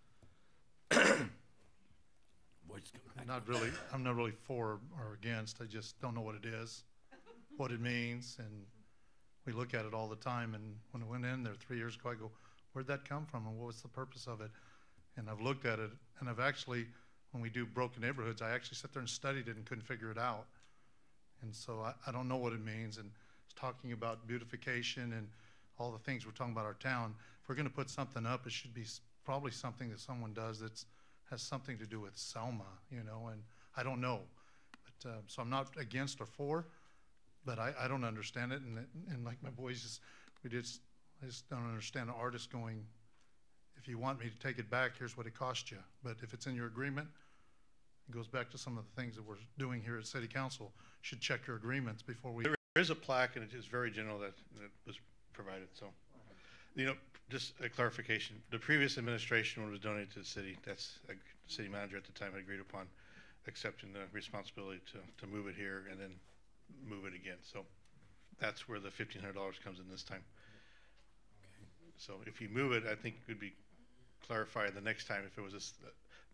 Voice coming back. I'm not really for or against. I just don't know what it is, what it means, and we look at it all the time. And when I went in there 3 years ago, I go, where'd that come from, and what was the purpose of it? And I've looked at it, and I've actually, when we do broken neighborhoods, I actually sat there and studied it and couldn't figure it out. And so I don't know what it means. And it's talking about beautification and all the things we're talking about our town. If we're going to put something up, it should be probably something that someone does that's has something to do with Selma, you know, and I don't know. But so I'm not against or for, but I don't understand it. And like my boys, I just don't understand an artist going, if you want me to take it back, here's what it cost you. But if it's in your agreement, it goes back to some of the things that we're doing here at City Council. Should check your agreements before we. There is a plaque, and it is very general that was provided. So, you know, just a clarification. The previous administration, when it was donated to the city, that's a city manager at the time had agreed upon accepting the responsibility to move it here and then move it again. So that's where the $1,500 comes in this time. So if you move it, I think it could be clarified the next time. If it was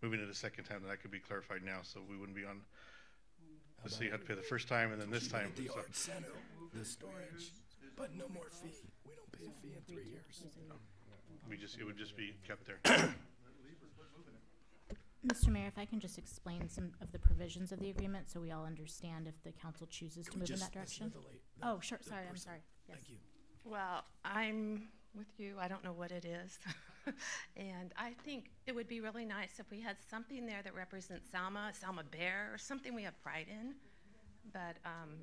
moving it a second time, then that could be clarified now. So we wouldn't be on. Let's see, you have to pay the first time and then this time. The art center, the storage, but no more fee. We don't pay a fee in 3 years. No. It would just be kept there. Mr. Mayor, if I can just explain some of the provisions of the agreement so we all understand if the council chooses to move in that direction. Oh, sure, sorry, I'm sorry. Yes. Thank you. Well, I'm with you. I don't know what it is. And I think it would be really nice if we had something there that represents Selma, Selma Bear, or something we have pride in. But,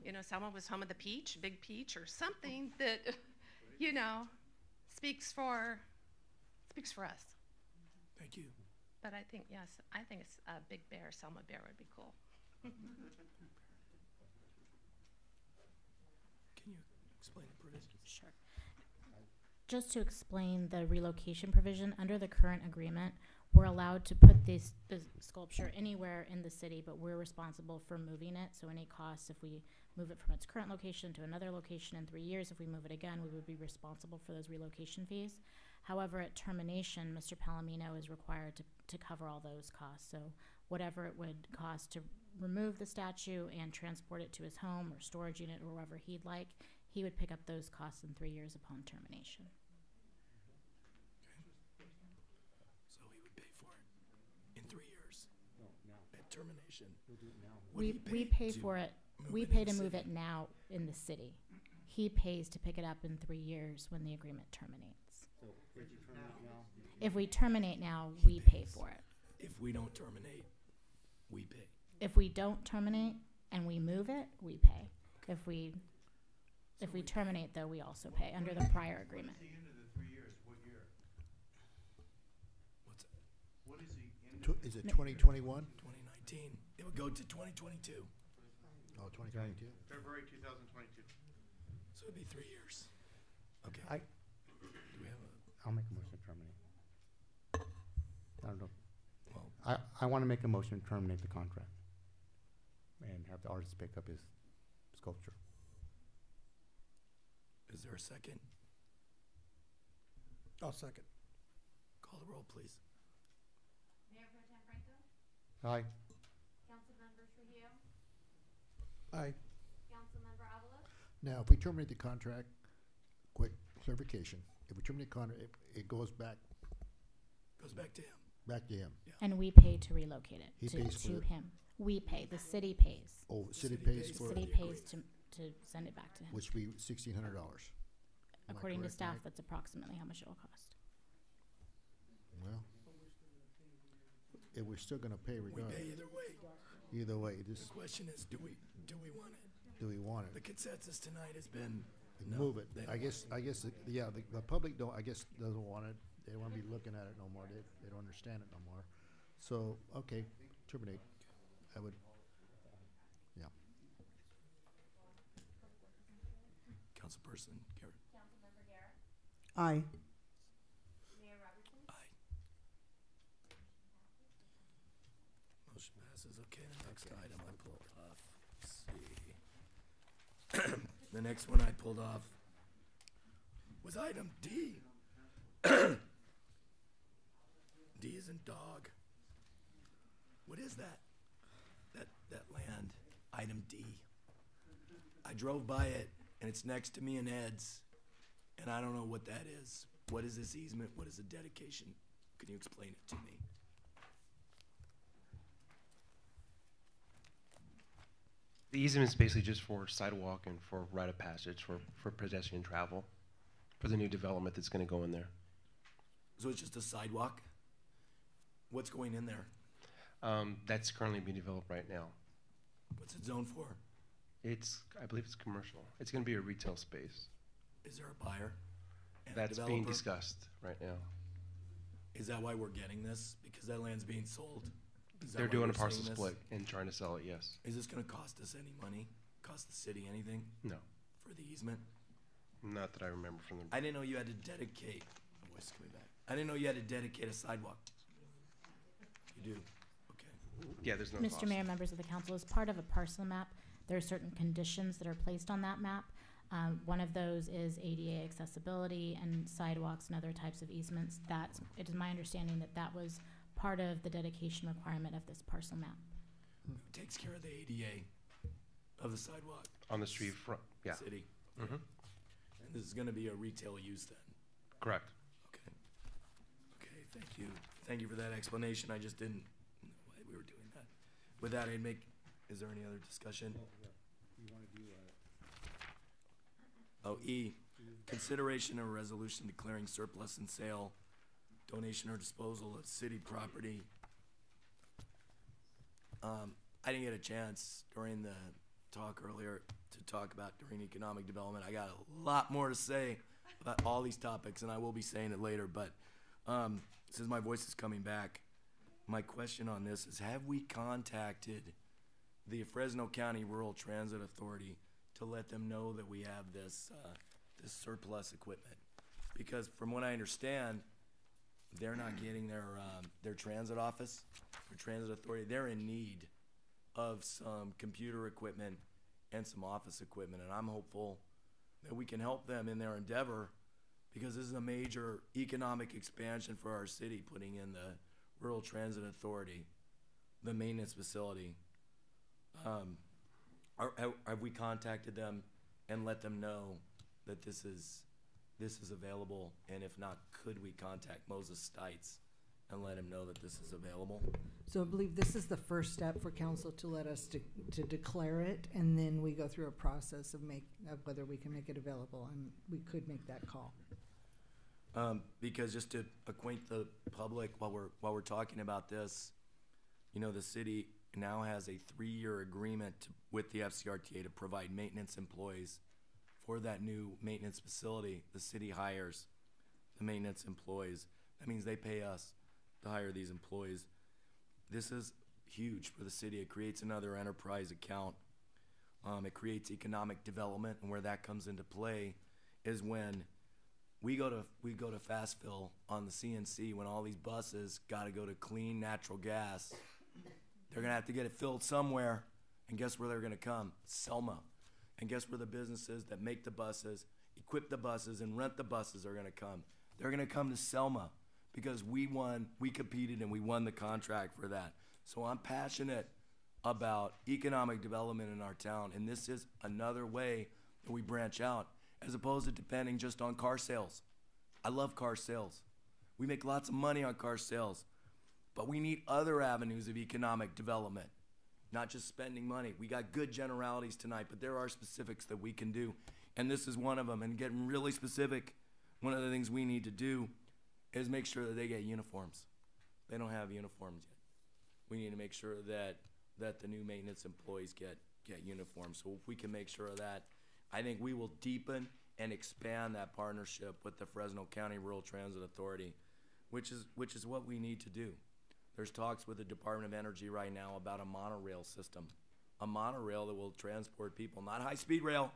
you know, Selma was home of the peach, big peach, or something that, you know, speaks for us. Thank you. But I think, yes, I think it's a big bear, Selma Bear would be cool. Can you explain the provisions? Sure. Just to explain the relocation provision, under the current agreement, we're allowed to put the sculpture anywhere in the city, but we're responsible for moving it. So any costs, if we move it from its current location to another location in 3 years, if we move it again, we would be responsible for those relocation fees. However, at termination, Mr. Palomino is required to cover all those costs. So whatever it would cost to remove the statue and transport it to his home or storage unit or wherever he'd like, he would pick up those costs in 3 years upon termination. So he would pay for it in 3 years at termination. We pay for it. We pay to move it now in the city. He pays to pick it up in 3 years when the agreement terminates. So if you terminate now? If we terminate now, we pay for it. If we don't terminate, we pay. If we don't terminate and we move it, we pay. If we terminate, though, we also pay under the prior agreement. What's the end of the 3 years? What year? What's it? What is the end? Is it 2021? 2019. It would go to 2022. Oh, 2022. February 2022. So it'd be 3 years. Okay. Do we have I'll make a motion to terminate. I don't know. Well, I want to make a motion to terminate the contract and have the artist pick up his sculpture. is there a second? I'll second. Call the roll, please. Mayor Pro Tem Franco? Aye. Councilmember Trujillo? Aye. Councilmember Avalos? Now, if we terminate the contract, quick clarification, if we terminate the contract, it goes back Goes back to him. to him. And we pay to relocate it He to pays for it. him. We pay. The city pays. Oh, city city pays pays for City it, pays to send it back to him. which would be $1,600. Am I According to correct, staff, Mike? that's approximately how much it will cost. Well, we're still gonna pay We regardless. pay either way. Either way, The this, question is, do we want it? do we want The it? consensus tonight has been no, Move it. they don't I guess, the public don't, I guess, doesn't want it. They don't wanna be looking at it no more. They don't understand it no more. So, okay, terminate. I would, yeah. Councilperson Garrett. Councilmember Guerra? Aye. Mayor Robertson? Aye. Motion passes. Okay, the next item I pulled off. Let's see. The next one I pulled off was item D. D is in dog. What is that? That land, item D. I drove by it and it's next to me and Ed's, and I don't know what that is. What is this easement? What is the dedication? Can you explain it to me? The easement is basically just for sidewalk and for rite of passage for pedestrian travel, for the new development that's gonna go in there. So it's just a sidewalk? What's going in there? That's currently being developed right now. What's it zoned for? I believe it's commercial. It's gonna be a retail space. Is there a buyer? And a That's being developer? discussed right now. Is that why we're getting this? Because that land's being sold? Is that They're why doing we're a parcel seeing this? split and trying to sell it, yes. Is this gonna cost us any money? Cost the city anything No, for the easement? not that I remember from the. I didn't know you had to dedicate, my voice is coming back. I didn't know you had to dedicate a sidewalk. You do, okay. Yeah, there's no cost. Mr. Mayor, members of the council, as part of a parcel map, there are certain conditions that are placed on that map. One of those is ADA accessibility and sidewalks and other types of easements. It is my understanding that that was part of the dedication requirement of this parcel map. Who takes care of the ADA of the sidewalk? On the street front, yeah. City. Mm-hmm. And this is gonna be a retail use then? Correct. Okay. Okay, thank you. Thank you for that explanation. I just didn't know why we were doing that. With that, is there any other discussion? You want to do Oh, E, consideration of a resolution declaring surplus and sale, donation or disposal of city property. I didn't get a chance during the talk earlier to talk about during economic development. I got a lot more to say about all these topics, and I will be saying it later, but since my voice is coming back, my question on this is, have we contacted the Fresno County Rural Transit Authority to let them know that we have this, this surplus equipment? Because from what I understand, they're not getting their transit office, their transit authority. They're in need of some computer equipment and some office equipment, and I'm hopeful that we can help them in their endeavor, because this is a major economic expansion for our city, putting in the Rural Transit Authority, the maintenance facility. Have we contacted them and let them know that this is available? And if not, could we contact Moses Stites and let him know that this is available? So I believe this is the first step for council to let us to declare it, and then we go through a process of whether we can make it available, and we could make that call. Because just to acquaint the public while we're talking about this, you know, the city now has a 3-year agreement with the FCRTA to provide maintenance employees for that new maintenance facility. The city hires the maintenance employees. That means they pay us to hire these employees. This is huge for the city. It creates another enterprise account. It creates economic development, and where that comes into play is when we go to fast fill on the CNC, when all these buses got to go to clean natural gas. They're gonna have to get it filled somewhere, and guess where they're gonna come? Selma. And guess where the businesses that make the buses, equip the buses, and rent the buses are gonna come? They're gonna come to Selma, because we competed and we won the contract for that. So I'm passionate about economic development in our town, and this is another way that we branch out, as opposed to depending just on car sales. I love car sales. We make lots of money on car sales, but we need other avenues of economic development, not just spending money. We got good generalities tonight, but there are specifics that we can do, and this is one of them. And getting really specific, one of the things we need to do is make sure that they get uniforms. They don't have uniforms yet. We need to make sure that the new maintenance employees get uniforms. So if we can make sure of that, I think we will deepen and expand that partnership with the Fresno County Rural Transit Authority, which is what we need to do. There's talks with the Department of Energy right now about a monorail system, a monorail that will transport people, not high-speed rail,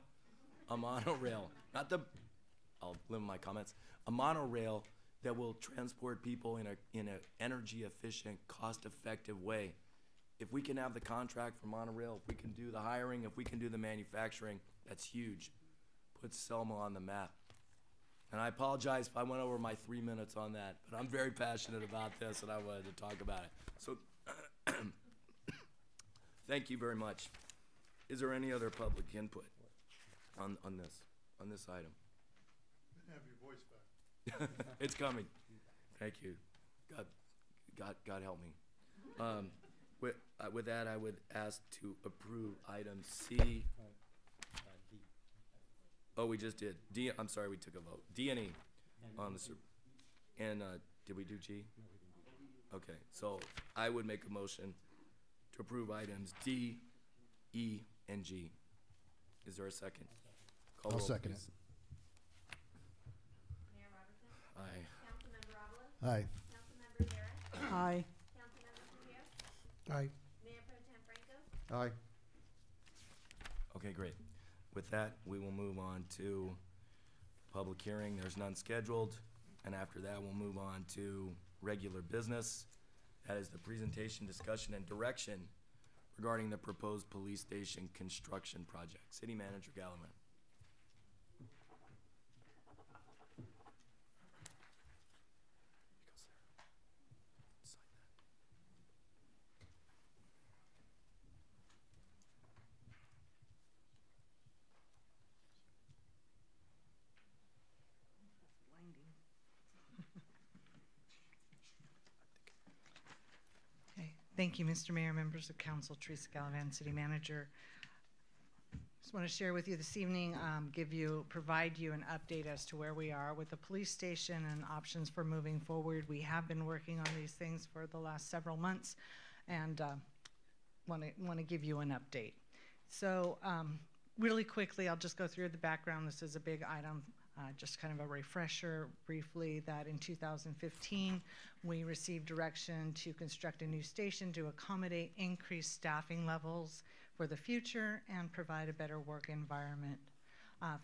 a monorail, I'll limit my comments, a monorail that will transport people in a energy-efficient, cost-effective way. If we can have the contract for monorail, if we can do the hiring, if we can do the manufacturing, that's huge. Put Selma on the map. And I apologize if I went over my 3 minutes on that, but I'm very passionate about this and I wanted to talk about it. So, thank you very much. Is there any other public input on this item? Have your voice back. It's coming. Thank you. God help me. With that, I would ask to approve item C. Oh, we just did. D, I'm sorry, we took a vote. D and E on the, and did we do G? Okay, so I would make a motion to approve items D, E, and G. Is there a second? Call I'll roll, second please. Mayor Robertson? Aye. Councilmember Avalos? Aye. Councilmember Garrett? Aye. Councilmember Trujillo? Aye. Mayor Pro Tem Franco? Aye. Okay, great. With that, we will move on to public hearing. There's none scheduled. And after that, we'll move on to regular business. That is the presentation, discussion, and direction regarding the proposed police station construction project. City Manager Gallivan. Okay. Thank you, Mr. Mayor, members of council, Teresa Gallivan, City Manager. Just want to share with you this evening, provide you an update as to where we are with the police station and options for moving forward. We have been working on these things for the last several months, and want to give you an update. So really quickly, I'll just go through the background. This is a big item. Just kind of a refresher briefly that in 2015, we received direction to construct a new station to accommodate increased staffing levels for the future and provide a better work environment.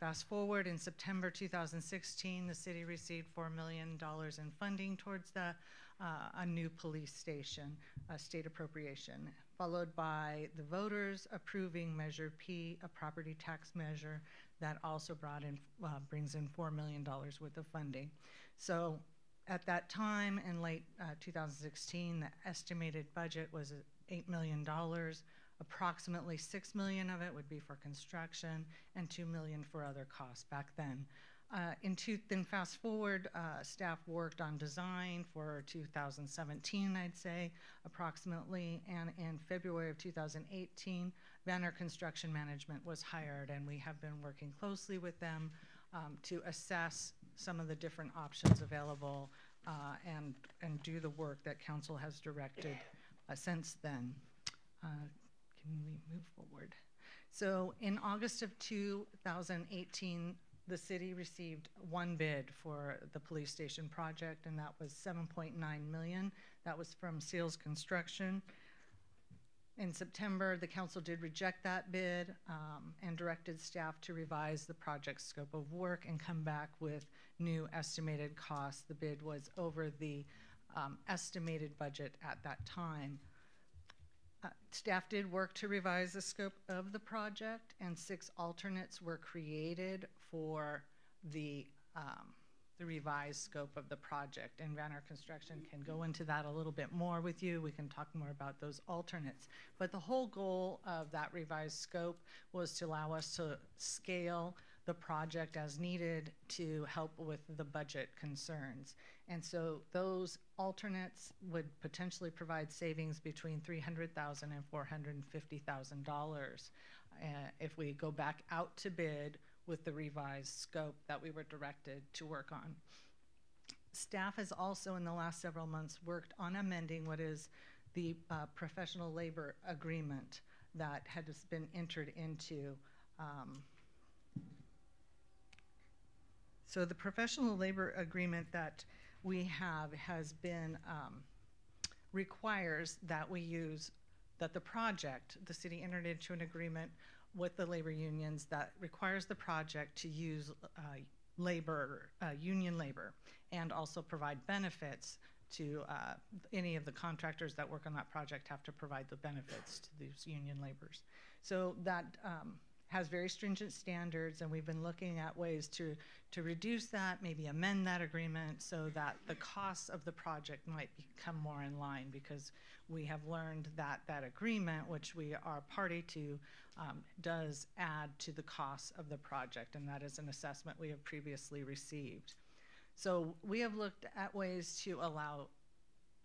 Fast forward, in September 2016, the city received $4 million in funding towards a new police station, a state appropriation, followed by the voters approving Measure P, a property tax measure that also brings in $4 million worth of funding. So at that time, in late 2016, the estimated budget was $8 million. Approximately $6 million of it would be for construction and $2 million for other costs back then. Then fast forward, staff worked on design for 2017, I'd say, approximately, and in February of 2018, Banner Construction Management was hired, and we have been working closely with them to assess some of the different options available and do the work that council has directed since then. Can we move forward? So in August of 2018, the city received one bid for the police station project, and that was $7.9 million. That was from Seals Construction. In September, the council did reject that bid and directed staff to revise the project scope of work and come back with new estimated costs. The bid was over the estimated budget at that time. Staff did work to revise the scope of the project, and 6 alternates were created for the revised scope of the project. And Banner Construction can go into that a little bit more with you. We can talk more about those alternates. But the whole goal of that revised scope was to allow us to scale the project as needed to help with the budget concerns. And so those alternates would potentially provide savings between $300,000 and $450,000 if we go back out to bid with the revised scope that we were directed to work on. Staff has also in the last several months worked on amending what is the professional labor agreement that has been entered into. So the professional labor agreement that we have has been, requires that we use, that the project, the city entered into an agreement with the labor unions that requires the project to use union labor, and also provide benefits to any of the contractors that work on that project have to provide the benefits to these union laborers. So that has very stringent standards, and we've been looking at ways to reduce that, maybe amend that agreement so that the costs of the project might become more in line, because we have learned that that agreement, which we are party to, does add to the costs of the project, and that is an assessment we have previously received. So we have looked at ways to allow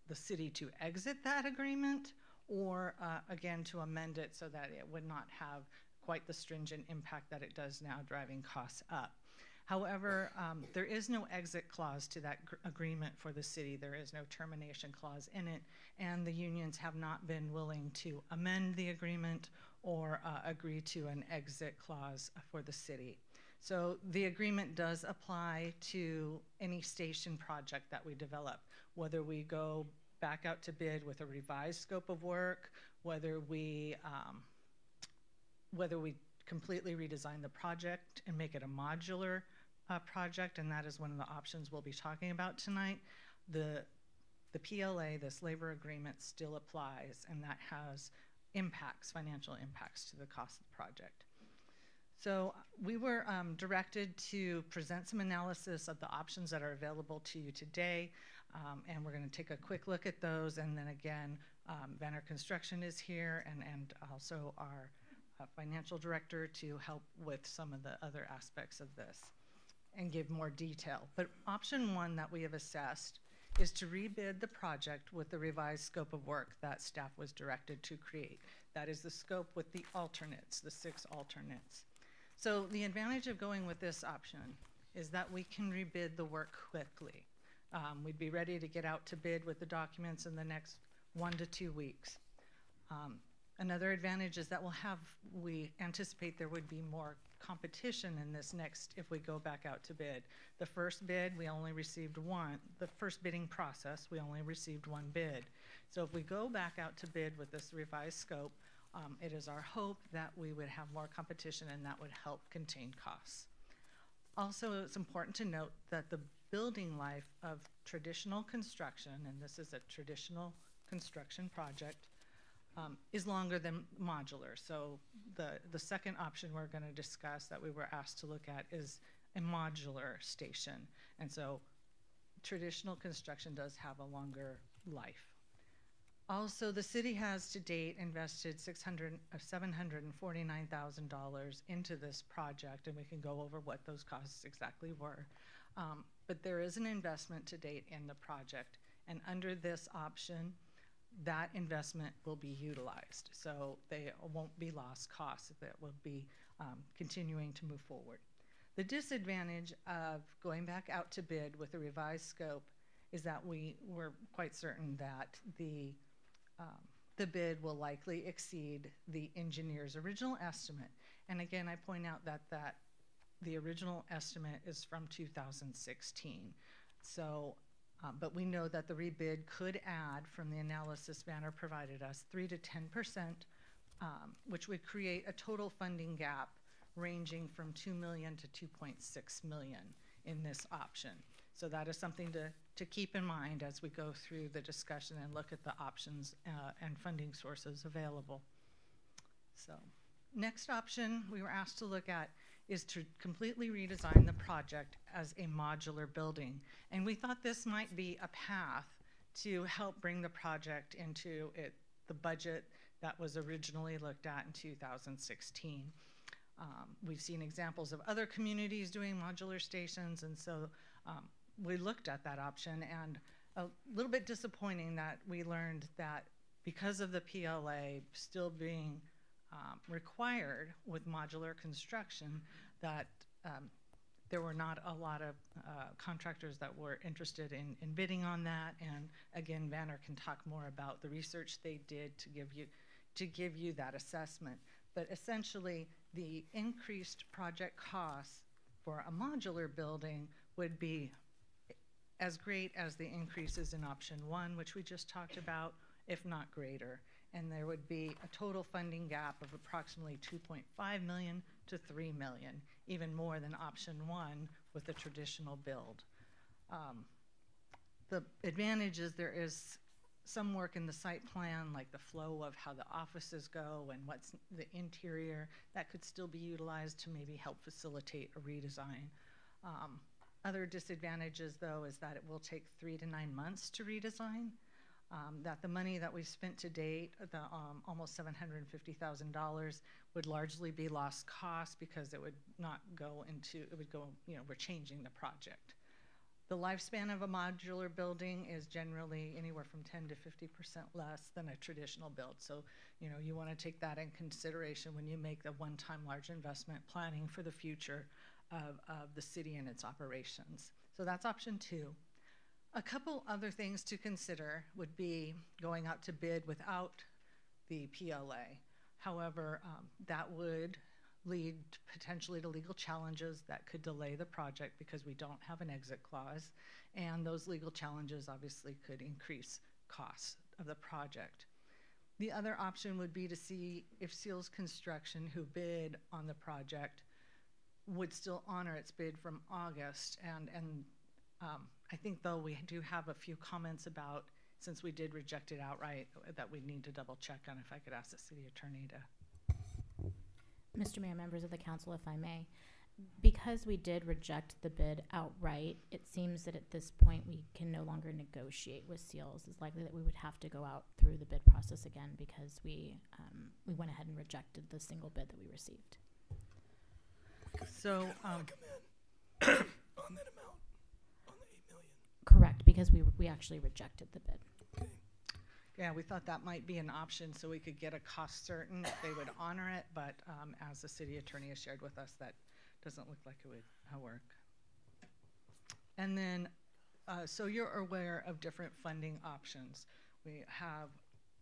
the city to exit that agreement, or again, to amend it so that it would not have quite the stringent impact that it does now, driving costs up. However, there is no exit clause to that agreement for the city. There is no termination clause in it, and the unions have not been willing to amend the agreement or agree to an exit clause for the city. So the agreement does apply to any station project that we develop, whether we go back out to bid with a revised scope of work, whether we completely redesign the project and make it a modular project, and that is one of the options we'll be talking about tonight. The PLA, this labor agreement, still applies, and that has impacts, financial impacts to the cost of the project. So we were directed to present some analysis of the options that are available to you today, and we're going to take a quick look at those, and then again, Banner Construction is here, and also our financial director to help with some of the other aspects of this and give more detail. But option one that we have assessed is to rebid the project with the revised scope of work that staff was directed to create. That is the scope with the alternates, the 6 alternates. So the advantage of going with this option is that we can rebid the work quickly. We'd be ready to get out to bid with the documents in the next 1 to 2 weeks. Another advantage is that we anticipate there would be more competition in this next, if we go back out to bid. The first bid, we only received one. The first bidding process, we only received one bid. So if we go back out to bid with this revised scope, It is our hope that we would have more competition and that would help contain costs. Also, it's important to note that the building life of traditional construction, and this is a traditional construction project, is longer than modular. So the second option we're going to discuss that we were asked to look at is a modular station. And so traditional construction does have a longer life. Also, the city has to date invested $749,000 into this project, and we can go over what those costs exactly were. But there is an investment to date in the project, and under this option, that investment will be utilized. So they won't be lost costs, that will be continuing to move forward. The disadvantage of going back out to bid with a revised scope is that we were quite certain that the bid will likely exceed the engineer's original estimate. And again, I point out that the original estimate is from 2016. So, but we know that the rebid could add, from the analysis Vanner provided us, 3 to 10%, which would create a total funding gap ranging from $2 million to $2.6 million in this option. So that is something to keep in mind as we go through the discussion and look at the options and funding sources available. So, next option we were asked to look at is to completely redesign the project as a modular building. And we thought this might be a path to help bring the project into the budget that was originally looked at in 2016. We've seen examples of other communities doing modular stations, and so we looked at that option, and a little bit disappointing that we learned that because of the PLA still being required with modular construction, that there were not a lot of contractors that were interested in bidding on that. And again, Vanner can talk more about the research they did to give you that assessment. But essentially, the increased project costs for a modular building would be as great as the increases in option 1, which we just talked about, if not greater. And there would be a total funding gap of approximately $2.5 million to $3 million, even more than option 1 with the traditional build. The advantage is there is some work in the site plan, like the flow of how the offices go and what's the interior, that could still be utilized to maybe help facilitate a redesign. Other disadvantages, though, is that it will take 3 to 9 months to redesign. That the money that we've spent to date, the almost $750,000, would largely be lost cost because it would not go into, it would go, we're changing the project. The lifespan of a modular building is generally anywhere from 10 to 50% less than a traditional build. So, you want to take that in consideration when you make the one-time large investment planning for the future of the city and its operations. So that's option 2. A couple other things to consider would be going out to bid without the PLA. However, that would lead potentially to legal challenges that could delay the project because we don't have an exit clause, and those legal challenges obviously could increase costs of the project. The other option would be to see if Seals Construction, who bid on the project, would still honor its bid from August. And I think, though, we do have a few comments about, since we did reject it outright, that we need to double check on. If I could ask the city attorney to. Mr. Mayor, members of the council, if I may, because we did reject the bid outright, it seems that at this point we can no longer negotiate with Seals. It's likely that we would have to go out through the bid process again because we went ahead and rejected the single bid that we received. So, on that amount, on the $8 million. Correct, because we actually rejected the bid. Okay. Yeah, we thought that might be an option so we could get a cost certain if they would honor it, but as the city attorney has shared with us, that doesn't look like it would work. And then, so you're aware of different funding options. We have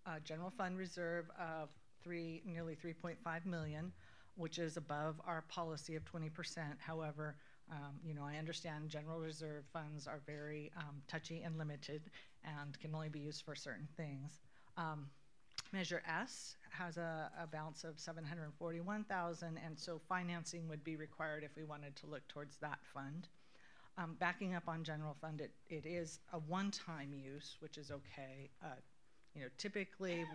a general fund reserve of nearly $3.5 million, which is above our policy of 20%. However, I understand general reserve funds are very touchy and limited and can only be used for certain things. Measure S has a balance of 741,000, and so financing would be required if we wanted to look towards that fund. Backing up on general fund, it is a one-time use, which is okay. You know, typically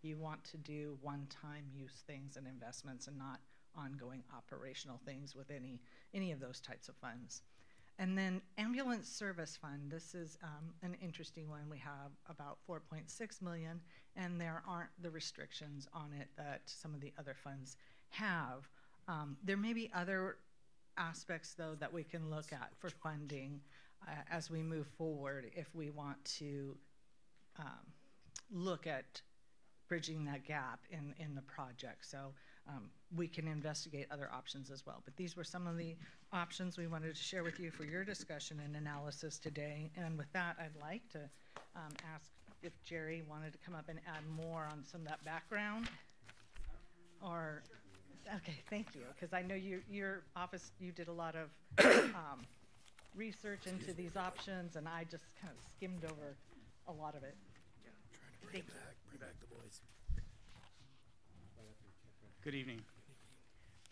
you want to do one-time use things and investments and not ongoing operational things with any of those types of funds. And then ambulance service fund, this is an interesting one. We have about 4.6 million, and there aren't the restrictions on it that some of the other funds have. There may be other aspects, though, that we can look at for funding as we move forward if we want to look at bridging that gap in the project. So we can investigate other options as well. But these were some of the options we wanted to share with you for your discussion and analysis today. And with that, I'd like to ask if Jerry wanted to come up and add more on some of that background. Or, okay, thank you, because I know your office, you did a lot of research into these options, and I just kind of skimmed over a lot of it. Bring back the voice. Good evening.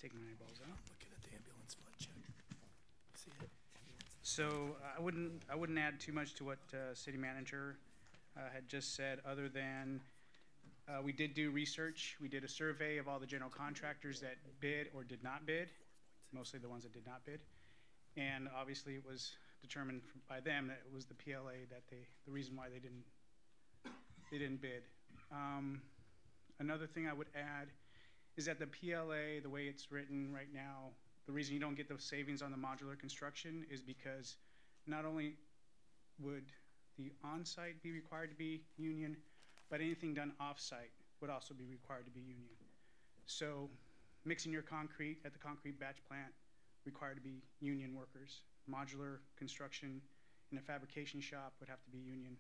Take my eyeballs out. Looking at the ambulance fund check. See it? So I wouldn't add too much to what city manager had just said, other than we did do research. We did a survey of all the general contractors that bid or did not bid, mostly the ones that did not bid, and obviously it was determined by them that it was the PLA that the reason why they didn't bid. Another thing I would add is that the PLA, the way it's written right now, the reason you don't get those savings on the modular construction is because not only would the on-site be required to be union, but anything done off-site would also be required to be union. So mixing your concrete at the concrete batch plant required to be union workers. Modular construction in a fabrication shop would have to be union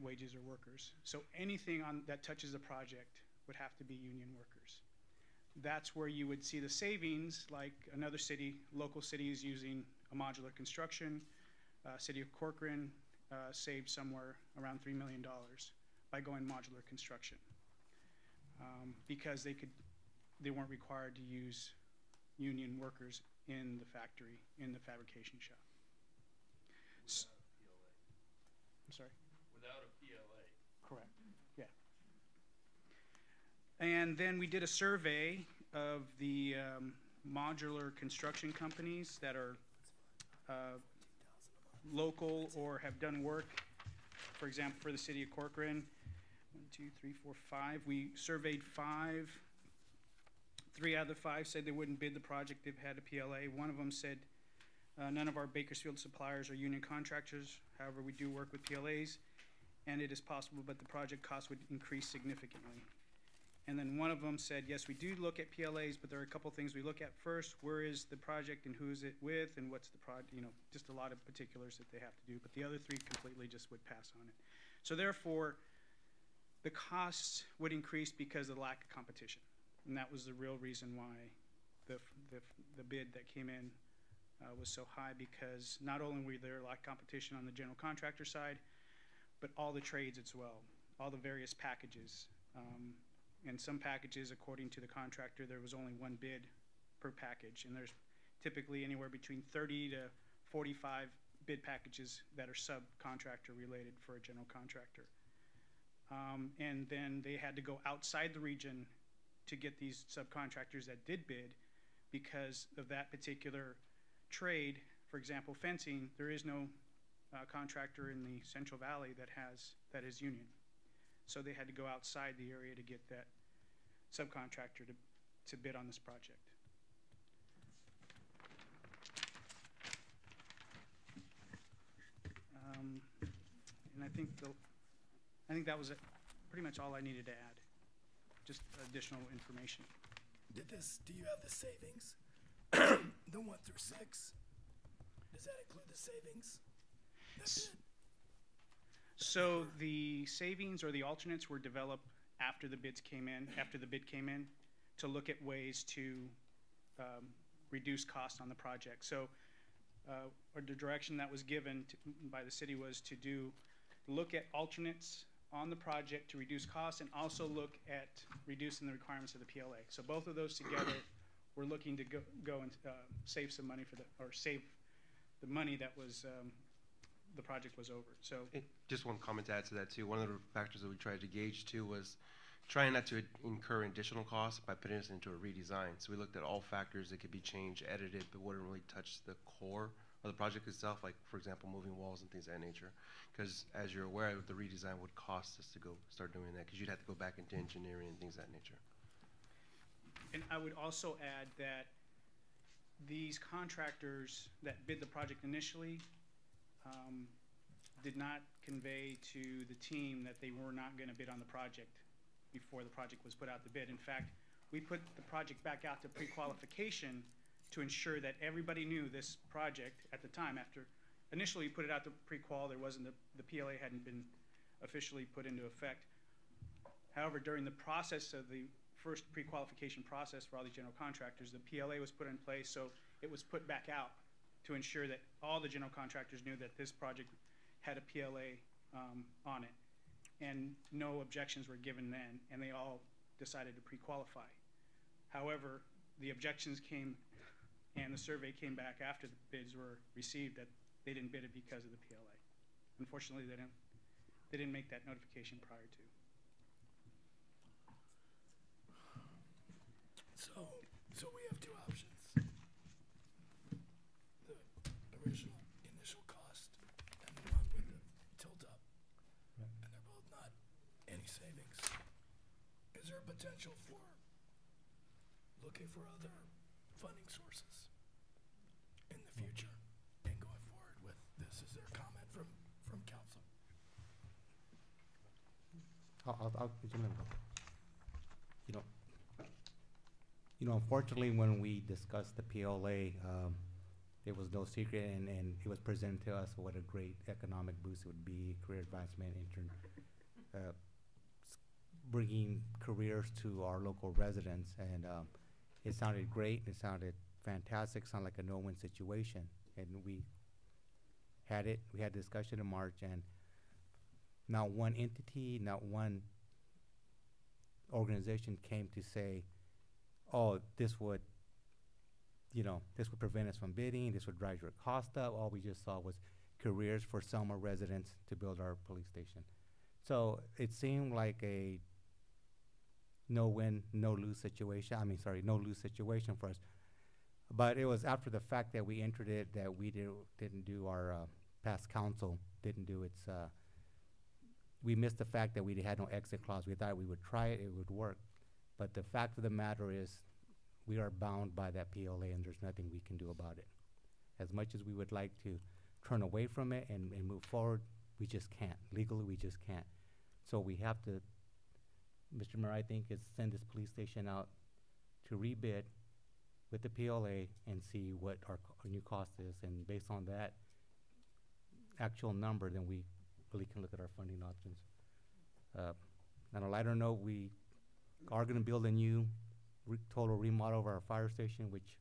wages or workers. So anything that touches the project would have to be union workers. That's where you would see the savings, like another city, local city is using a modular construction. City of Corcoran saved somewhere around $3 million by going modular construction because they weren't required to use union workers in the factory, in the fabrication shop. I'm sorry? Without a PLA. Correct, yeah. And then we did a survey of the modular construction companies that are local or have done work. For example, for the city of Corcoran, 1, 2, 3, 4, 5. We surveyed 5. 3 out of the 5 said they wouldn't bid the project if it had a PLA. One of them said none of our Bakersfield suppliers are union contractors. However, we do work with PLAs, and it is possible, but the project cost would increase significantly. And then one of them said, yes, we do look at PLAs, but there are a couple things we look at first. Where is the project and who is it with and what's the project, just a lot of particulars that they have to do. But the other 3 completely just would pass on it. So therefore, the costs would increase because of the lack of competition. And that was the real reason why the bid that came in was so high, because not only were there lack of competition on the general contractor side, but all the trades as well, all the various packages. And some packages, according to the contractor, there was only 1 bid per package, and there's typically anywhere between 30 to 45 bid packages that are subcontractor related for a general contractor. And then they had to go outside the region to get these subcontractors that did bid because of that particular trade. For example, fencing, there is no contractor in the Central Valley that is union. So they had to go outside the area to get that subcontractor to bid on this project. And I think that was it. Pretty much all I needed to add. Just additional information. Do you have the savings? The 1 through 6? Does that include the savings? So the savings or the alternates were developed after the bid came in, to look at ways to reduce costs on the project. So or the direction that was given by the city was to look at alternates on the project to reduce costs and also look at reducing the requirements of the PLA. So both of those together, we're looking to go and save some money or save the money that was, the project was over. So Just one comment to add to that too. One of the factors that we tried to gauge too was trying not to incur additional costs by putting this into a redesign. So we looked at all factors that could be changed, edited, but wouldn't really touch the core of the project itself, like for example, moving walls and things of that nature. Because as you're aware, the redesign would cost us to go start doing that, because you'd have to go back into engineering and things of that nature. And I would also add that these contractors that bid the project initially did not convey to the team that they were not going to bid on the project before the project was put out to bid. In fact, we put the project back out to pre-qualification to ensure that everybody knew this project at the time. After initially we put it out to pre-qual, there wasn't the PLA hadn't been officially put into effect. However, during the process of the first pre-qualification process for all these general contractors, the PLA was put in place, so it was put back out to ensure that all the general contractors knew that this project had a PLA on it. And no objections were given then, and they all decided to pre-qualify. However, the objections came and the survey came back after the bids were received that they didn't bid it because of the PLA. Unfortunately, they didn't make that notification prior to. So we have two options. The original initial cost and the one with the tilt up. And they're both not any savings. Is there a potential for looking for other funding sources in the future and going forward with this? Is there a comment from council? I'll you know, unfortunately, when we discussed the PLA, it was no secret, and it was presented to us what a great economic boost it would be, career advancement, bringing careers to our local residents, and it sounded great. It sounded fantastic. Sounded like a no-win situation, and we had discussion in March, and not one entity, not one organization came to say, oh, this would prevent us from bidding, this would drive your cost up. All we just saw was careers for Selma residents to build our police station. So it seemed like a no-win, no-lose situation. No-lose situation for us. But it was after the fact that we entered it that we didn't do our past council, didn't do its, we missed the fact that we had no exit clause. We thought we would try it, it would work. But the fact of the matter is, we are bound by that PLA, and there's nothing we can do about it. As much as we would like to turn away from it and move forward, we just can't. Legally, we just can't. So we have to, Mr. Mayor, I think, is send this police station out to rebid with the PLA and see what our new cost is. And based on that actual number, then we really can look at our funding options. On a lighter note, we are going to build a new total remodel of our fire station, which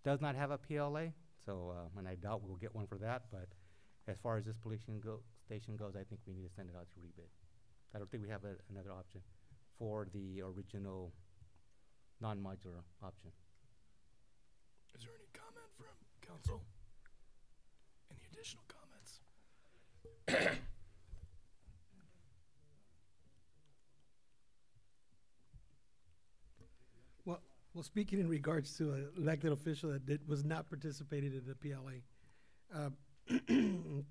does not have a PLA. So, and I doubt we'll get one for that. But as far as this police station goes, I think we need to send it out to rebid. I don't think we have another option for the original non-modular option. Is there any comment from council? Any additional comments? Well, speaking in regards to an elected official that was not participating in the PLA,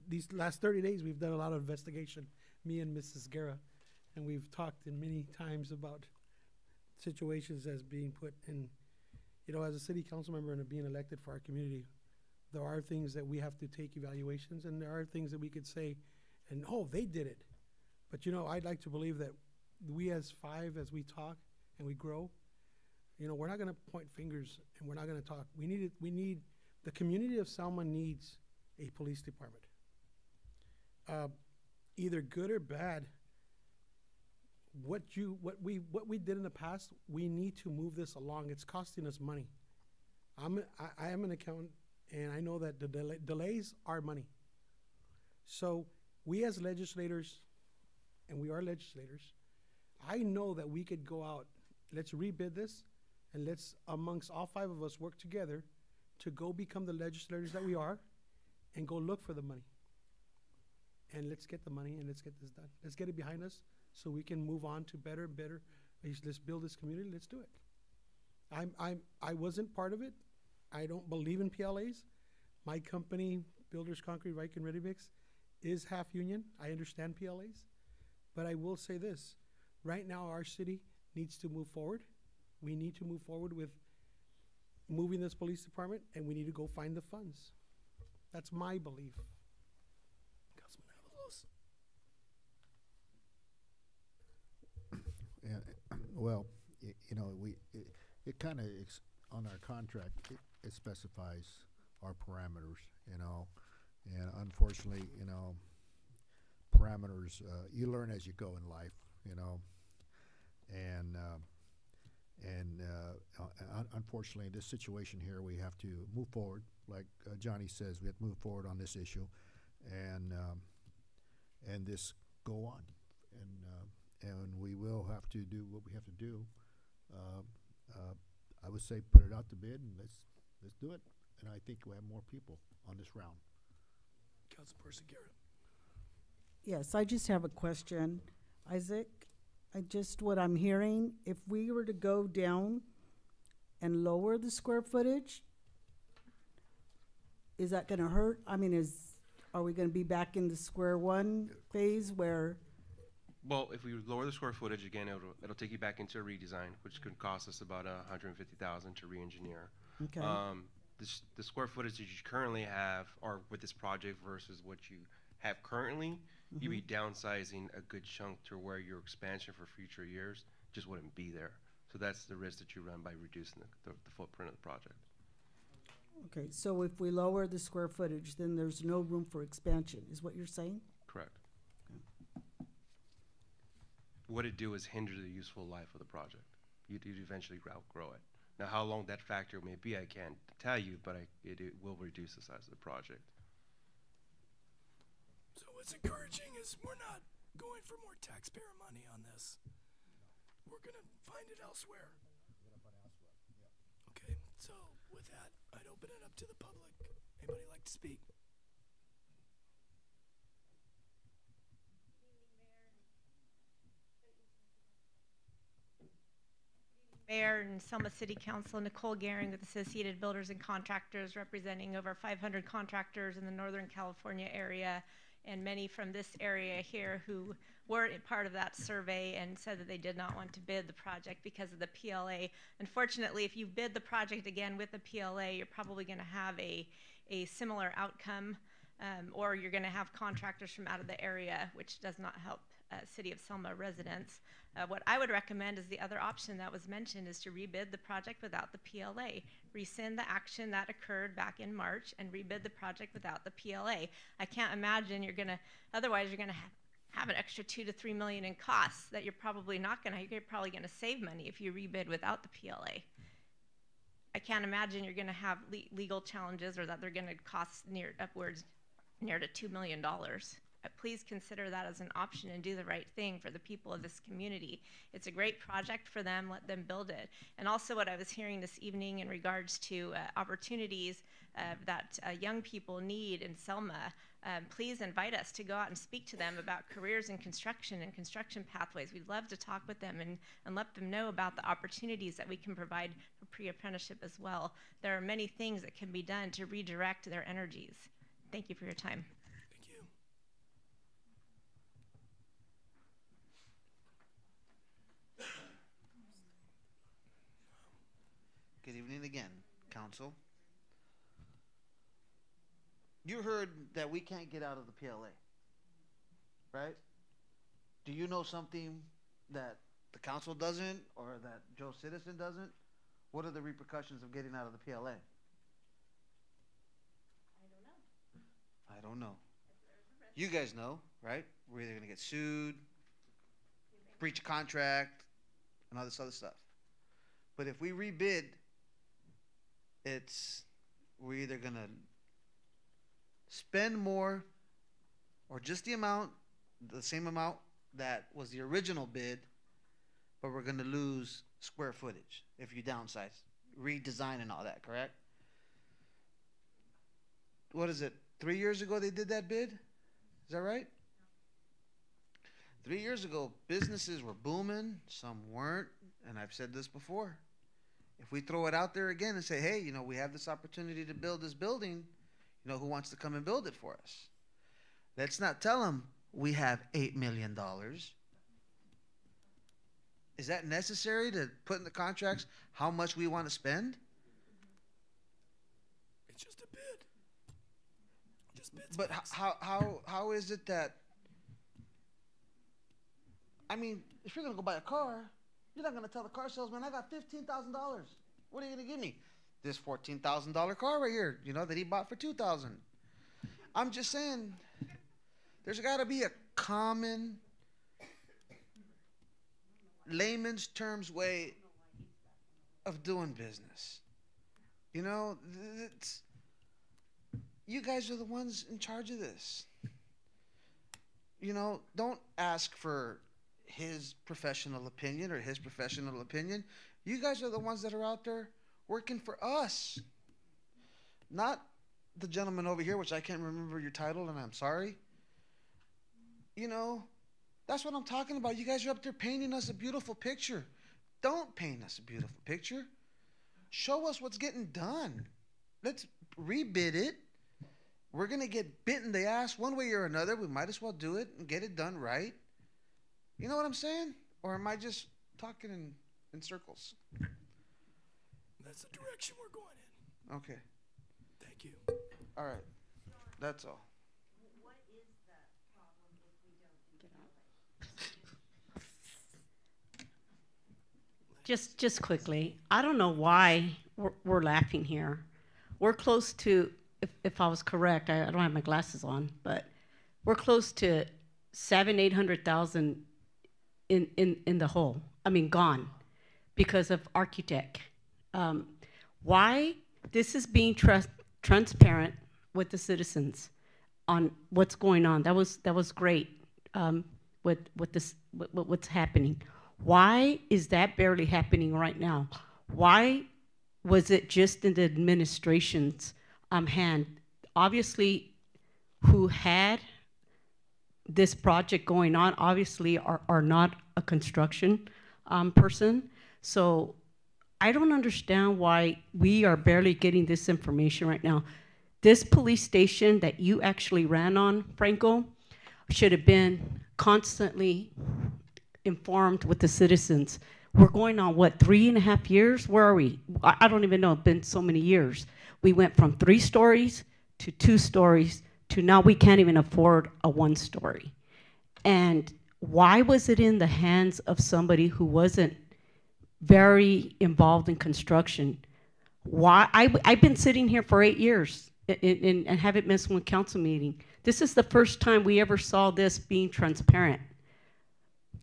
these last 30 days we've done a lot of investigation, me and Mrs. Guerra, and we've talked in many times about situations as being put in, as a city council member and being elected for our community, there are things that we have to take evaluations, and there are things that we could say, and they did it. But I'd like to believe that we as five, as we talk and we grow, we're not going to point fingers and we're not going to talk. The community of Selma needs a police department. Either good or bad, what we did in the past, we need to move this along. It's costing us money. I am an accountant, and I know that the delays are money. So we as legislators and we are legislators, I know that we could go out, let's rebid this, and let's, amongst all 5 of us, work together to go become the legislators that we are and go look for the money. And let's get the money and let's get this done. Let's get it behind us so we can move on to better and better. Let's build this community. Let's do it. I wasn't part of it. I don't believe in PLAs. My company, Builders Concrete, Reich and Ready Mix, is half union. I understand PLAs. But I will say this. Right now, our city needs to move forward. We need to move forward with moving this police department, and we need to go find the funds. That's my belief. Councilman Avalos. Yeah, well, you know, it kind of, on our contract, it specifies our parameters, you know, and unfortunately, you know, parameters, you learn as you go in life, you know, and unfortunately, in this situation here, we have to move forward. Like Johnny says, we have to move forward on this issue, and this go on, and we will have to do what we have to do. I would say put it out to bid and let's do it. And I think we'll have more people on this round. Councilperson Garrett. Yes, I just have a question. Isaac, what I'm hearing, if we were to go down and lower the square footage, is that gonna hurt? I mean, are we gonna be back in the square one phase where? Well, if we lower the square footage again, it'll take you back into a redesign, which could cost us about $150,000 to re-engineer. Okay. The square footage that you currently have, or with this project versus what you have currently, you'd be downsizing a good chunk to where your expansion for future years just wouldn't be there. So that's the risk that you run by reducing the footprint of the project. Okay, so if we lower the square footage, then there's no room for expansion, is what you're saying? Correct. What it do is hinder the useful life of the project. You'd eventually outgrow it. Now, how long that factor may be, I can't tell you, but it will reduce the size of the project. So what's encouraging is we're not going for more taxpayer money on this. We're gonna find it elsewhere. Okay, so with that, I'd open it up to the public. Anybody like to speak? Mayor and Selma City Council, Nicole Gehring with Associated Builders and Contractors, representing over 500 contractors in the Northern California area, and many from this area here who were part of that survey and said that they did not want to bid the project because of the PLA. Unfortunately, if you bid the project again with the PLA, you're probably going to have a similar outcome, or you're going to have contractors from out of the area, which does not help City of Selma residents. What I would recommend is the other option that was mentioned is to rebid the project without the PLA. Rescind the action that occurred back in March and rebid the project without the PLA. I can't imagine otherwise you're gonna have an extra $2 to $3 million in costs that you're probably probably gonna save money if you rebid without the PLA. I can't imagine you're gonna have legal challenges or that they're gonna cost near to $2 million. Please consider that as an option and do the right thing for the people of this community. It's a great project for them. Let them build it. And also what I was hearing this evening in regards to opportunities that young people need in Selma, please invite us to go out and speak to them about careers in construction and construction pathways. We'd love to talk with them and let them know about the opportunities that we can provide for pre-apprenticeship as well. There are many things that can be done to redirect their energies. Thank you for your time. Good evening again, Council. You heard that we can't get out of the PLA, right? Do you know something that the Council doesn't or that Joe Citizen doesn't? What are the repercussions of getting out of the PLA? I don't know. You guys know, right? We're either going to get sued, breach of contract, and all this other stuff. But if we rebid, we're either going to spend more or just the same amount that was the original bid, but we're gonna lose square footage if you downsize, redesign and all that, correct? What is it, 3 years ago they did that bid? Is that right? 3 years ago, businesses were booming, some weren't, and I've said this before. If we throw it out there again and say, hey, we have this opportunity to build this building, who wants to come and build it for us? Let's not tell them we have $8 million. Is that necessary to put in the contracts how much we want to spend? It's just a bid. Just bids. But how is it that, if you're going to go buy a car, you're not going to tell the car salesman, I got $15,000. What are you going to give me? This $14,000 car right here, that he bought for $2,000. I'm just saying, there's got to be a common layman's terms way of doing business. You guys are the ones in charge of this. Don't ask for his professional opinion or his professional opinion. You guys are the ones that are out there working for us. Not the gentleman over here, which I can't remember your title, and I'm sorry. That's what I'm talking about. You guys are up there painting us a beautiful picture. Don't paint us a beautiful picture. Show us what's getting done. Let's rebid it. We're going to get bit in the ass one way or another. We might as well do it and get it done right. You know what I'm saying? Or am I just talking in circles? That's the direction we're going in. Okay. Thank you. All right. That's all. Just quickly, I don't know why we're laughing here. We're close to, if I was correct, I don't have my glasses on, but we're close to 800,000 in the hole. Gone because of architect. Why this is being transparent with the citizens on what's going on. That was great with what's happening. Why is that barely happening right now? Why was it just in the administration's hand? Obviously, who had this project going on, obviously are not a construction person. So I don't understand why we are barely getting this information right now. This police station that you actually ran on, Franco, should have been constantly informed with the citizens. We're going on, 3.5 years? Where are we? I don't even know, it's been so many years. We went from 3 stories to 2 stories to now we can't even afford a 1-story. And why was it in the hands of somebody who wasn't very involved in construction? Why? I've been sitting here for 8 years and haven't missed one council meeting. This is the first time we ever saw this being transparent.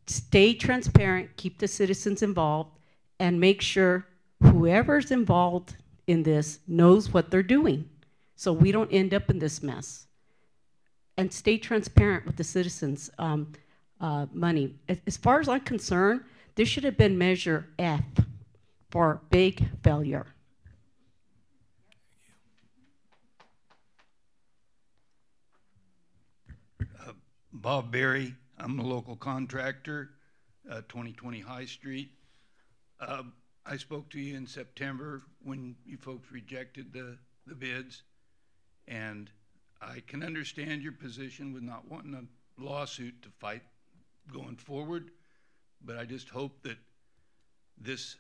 Stay transparent, keep the citizens involved, and make sure whoever's involved in this knows what they're doing so we don't end up in this mess. And stay transparent with the citizens' money. As far as I'm concerned, this should have been measure F for big failure. Bob Berry, I'm a local contractor, 2020 High Street. I spoke to you in September when you folks rejected the bids, and I can understand your position with not wanting a lawsuit to fight going forward, but I just hope that this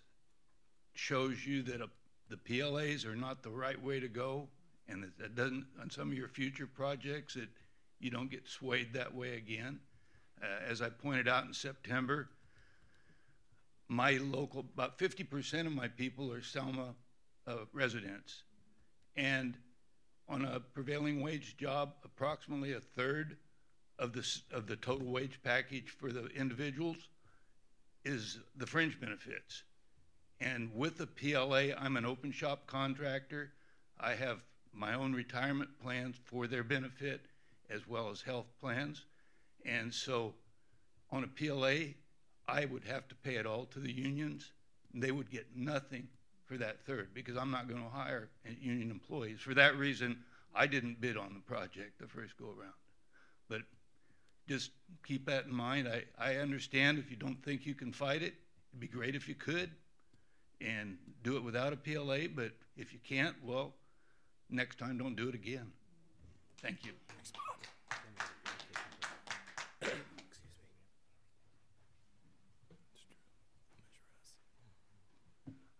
shows you that the PLAs are not the right way to go, and that doesn't, on some of your future projects, that you don't get swayed that way again. As I pointed out in September, my local, about 50% of my people are Selma residents. And on a prevailing wage job, approximately 1/3 of the total wage package for the individuals is the fringe benefits. And with the PLA, I'm an open shop contractor. I have my own retirement plans for their benefit as well as health plans. And so on a PLA, I would have to pay it all to the unions. And they would get nothing for that third because I'm not going to hire union employees. For that reason, I didn't bid on the project the first go around. But just keep that in mind. I understand if you don't think you can fight it, it'd be great if you could and do it without a PLA, but if you can't, well, next time don't do it again. Thank you.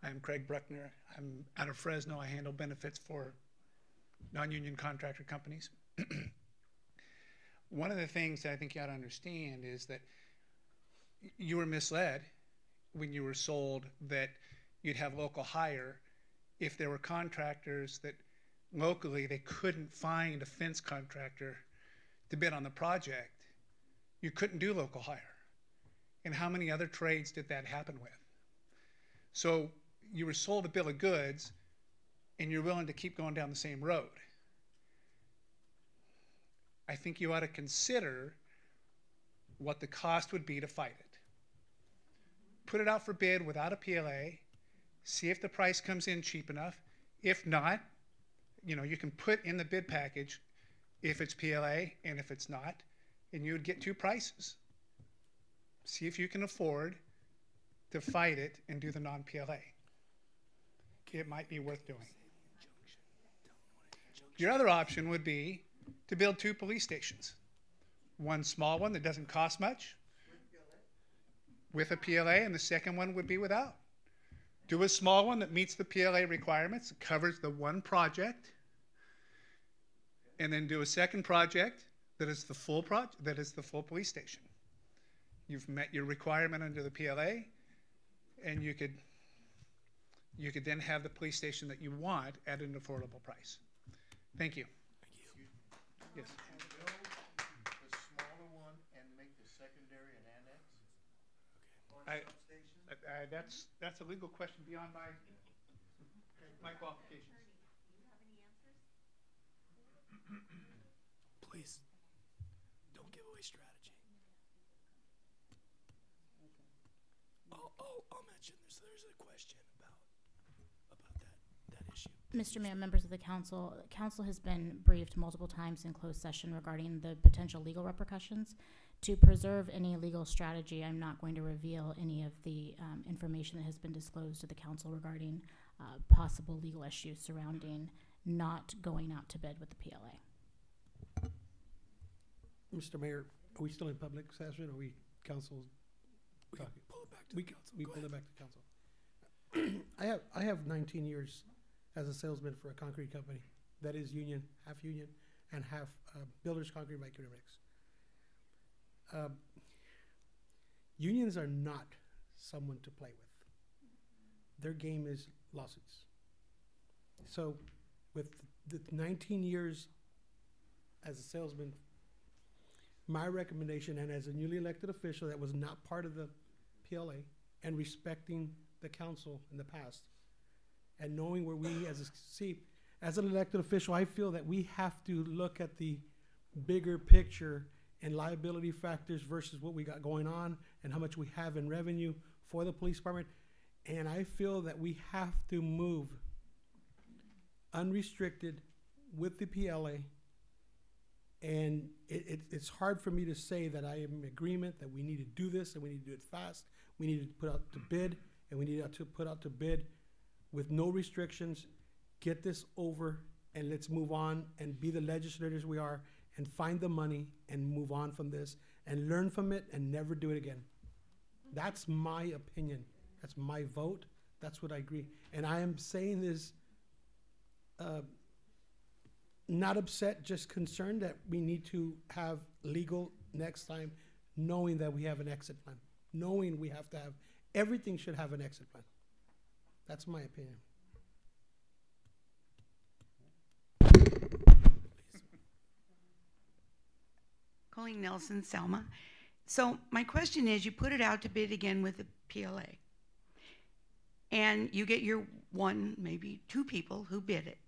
I'm Craig Bruckner. I'm out of Fresno. I handle benefits for non-union contractor companies. One of the things that I think you ought to understand is that you were misled when you were sold that you'd have local hire if there were contractors that locally they couldn't find a fence contractor to bid on the project. You couldn't do local hire. And how many other trades did that happen with? So you were sold a bill of goods and you're willing to keep going down the same road. I think you ought to consider what the cost would be to fight it. Put it out for bid without a PLA, see if the price comes in cheap enough. If not, you know, you can put in the bid package if it's PLA and if it's not, and you would get two prices. See if you can afford to fight it and do the non-PLA. It might be worth doing. Your other option would be to build 2 police stations. One small one that doesn't cost much with a PLA, and the second one would be without. Do a small one that meets the PLA requirements, covers the one project, and then do a second project that is the full police station. You've met your requirement under the PLA, and you could then have the police station that you want at an affordable price. Thank you. Yes. Build the smaller one and make the secondary an annex? That's a legal question beyond my qualifications. Please, don't give away strategy. I'll mention there's a question about that issue. Mr. Mayor, members of the council has been briefed multiple times in closed session regarding the potential legal repercussions. To preserve any legal strategy, I'm not going to reveal any of the information that has been disclosed to the council regarding possible legal issues surrounding not going out to bid with the PLA. Mr. Mayor, are we still in public session, or are we council? We can pull it back to the council. We pull it back to council. I have 19 years as a salesman for a concrete company that is union, and half Builders Concrete by Rex. Unions are not someone to play with. Their game is lawsuits. So with the 19 years as a salesman, my recommendation, and as a newly elected official that was not part of the PLA, and respecting the council in the past, and knowing where we as an elected official, I feel that we have to look at the bigger picture and liability factors versus what we got going on and how much we have in revenue for the police department. And I feel that we have to move unrestricted with the PLA. And it's hard for me to say that I am in agreement that we need to do this and we need to do it fast. We need to put out to bid, and we need to put out to bid with no restrictions. Get this over, and let's move on and be the legislators we are, and find the money and move on from this and learn from it and never do it again. That's my opinion. That's my vote. That's what I agree. And I am saying this not upset, just concerned that we need to have legal next time, knowing that we have an exit plan, knowing we have to have, everything should have an exit plan. That's my opinion. Colleen Nelson, Selma. So my question is, you put it out to bid again with the PLA, and you get your one, maybe 2 people who bid it,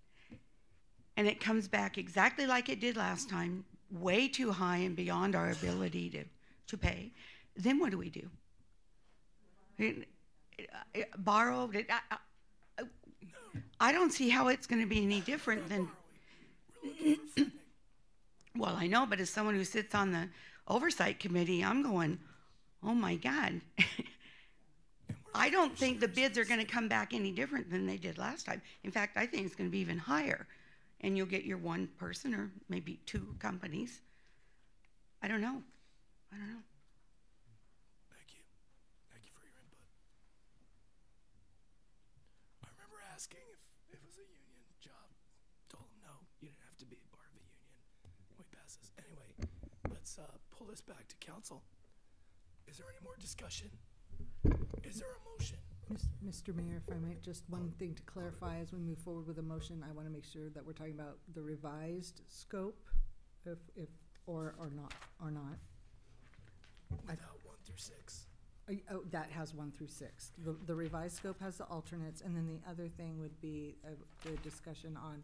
and it comes back exactly like it did last time, way too high and beyond our ability to pay. then what do we do? Borrow? I don't see how it's going to be any different than. Well, I know, but as someone who sits on the oversight committee, I'm going, oh my God. I don't think the bids are going to come back any different than they did last time. In fact, I think it's going to be even higher. And you'll get your one person or maybe two companies. I don't know. I don't know. Thank you. Thank you for your input. I remember asking if it was a union job. Told him no, you didn't have to be a part of a union. We pass this. Anyway, let's pull this back to council. Is there any more discussion? Is there a motion? Mr. Mayor, if I might, just one thing to clarify as we move forward with a motion, I want to make sure that we're talking about the revised scope, or not. Without 1 through 6. Oh, that has 1 through 6. The revised scope has the alternates, and then the other thing would be the discussion on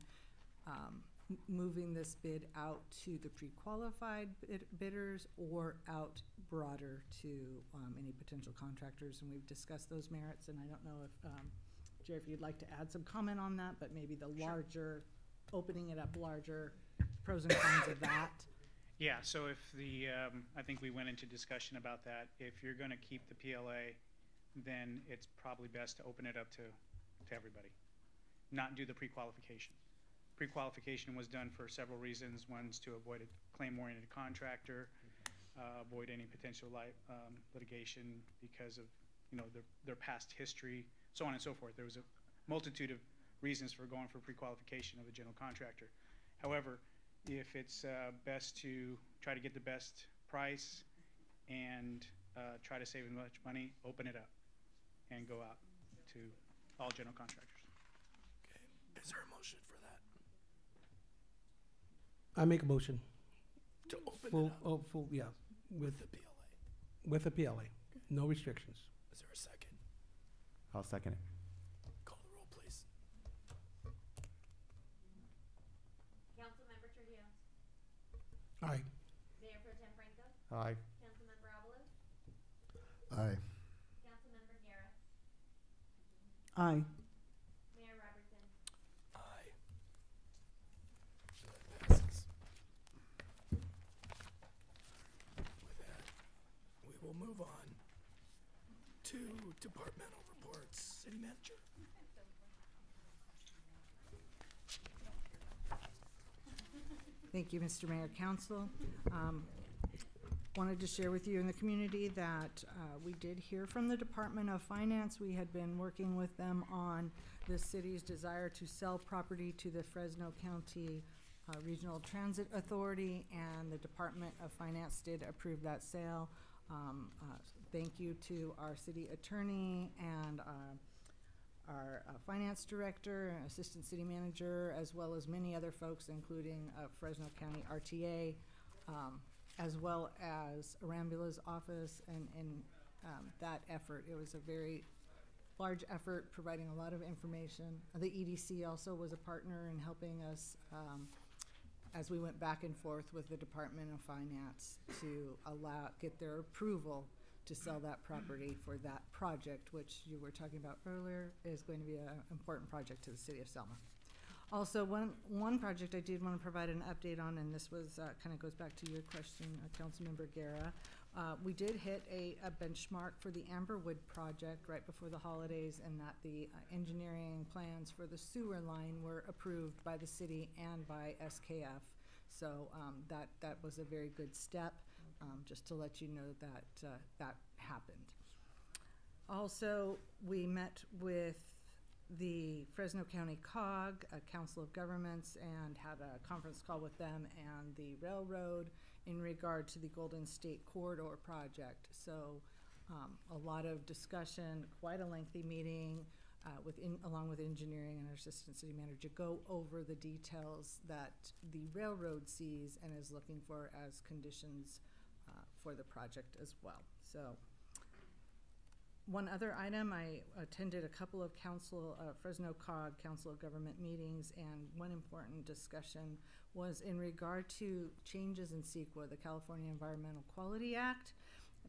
moving this bid out to the pre-qualified bidders or out broader to any potential contractors, and we've discussed those merits, and I don't know if, Jerry, if you'd like to add some comment on that, but maybe the larger, opening it up larger, pros and cons of that. Yeah, so if the, I think we went into discussion about that. If you're going to keep the PLA, then it's probably best to open it up to everybody, not do the pre-qualification. Pre-qualification was done for several reasons. One's to avoid a claim-oriented contractor, avoid any potential litigation because of their past history, so on and so forth. There was a multitude of reasons for going for pre-qualification of a general contractor. However, if it's best to try to get the best price and try to save as much money, open it up and go out to all general contractors. Okay. Is there a motion for that? I make a motion. To open Full, it up yeah, with the PLA. with a PLA, no restrictions. Is there a second? I'll second it. Call the roll, please. Councilmember Trujillo. Aye. Mayor Pro Tem Franco. Aye. Councilmember Avalos. Aye. Councilmember Guerra. Aye. Mayor Robertson. Aye. So that passes. With that, we will move on to departmental reports. City Manager. Thank you, Mr. Mayor, Council. Wanted to share with you in the community that we did hear from the Department of Finance. We had been working with them on the city's desire to sell property to the Fresno County Regional Transit Authority, and the Department of Finance did approve that sale. Thank you to our city attorney and our finance director and assistant city manager, as well as many other folks, including Fresno County RTA, as well as Arambula's office, and that effort. It was a very large effort, providing a lot of information. The EDC also was a partner in helping us as we went back and forth with the Department of Finance to get their approval to sell that property for that project, which you were talking about earlier, is going to be an important project to the City of Selma. Also, one project I did want to provide an update on, and this was kind of goes back to your question, Councilmember Guerra. We did hit a benchmark for the Amberwood project right before the holidays, and that the engineering plans for the sewer line were approved by the city and by SKF. So that was a very good step, just to let you know that that happened. Also, we met with the Fresno County COG, Council of Governments, and had a conference call with them and the railroad in regard to the Golden State Corridor project. So a lot of discussion, quite a lengthy meeting along with engineering and our assistant city manager, go over the details that the railroad sees and is looking for as conditions for the project as well. So one other item, I attended a couple of Fresno COG, Council of Government meetings, and one important discussion was in regard to changes in CEQA, the California Environmental Quality Act.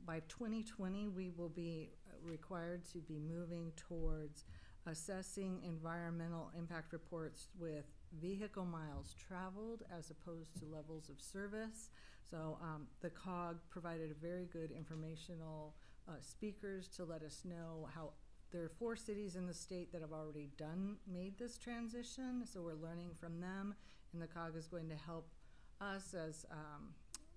by 2020, we will be required to be moving towards assessing environmental impact reports with vehicle miles traveled as opposed to levels of service. So the COG provided a very good informational speakers to let us know how there are 4 cities in the state that have already made this transition. So we're learning from them, and the COG is going to help us as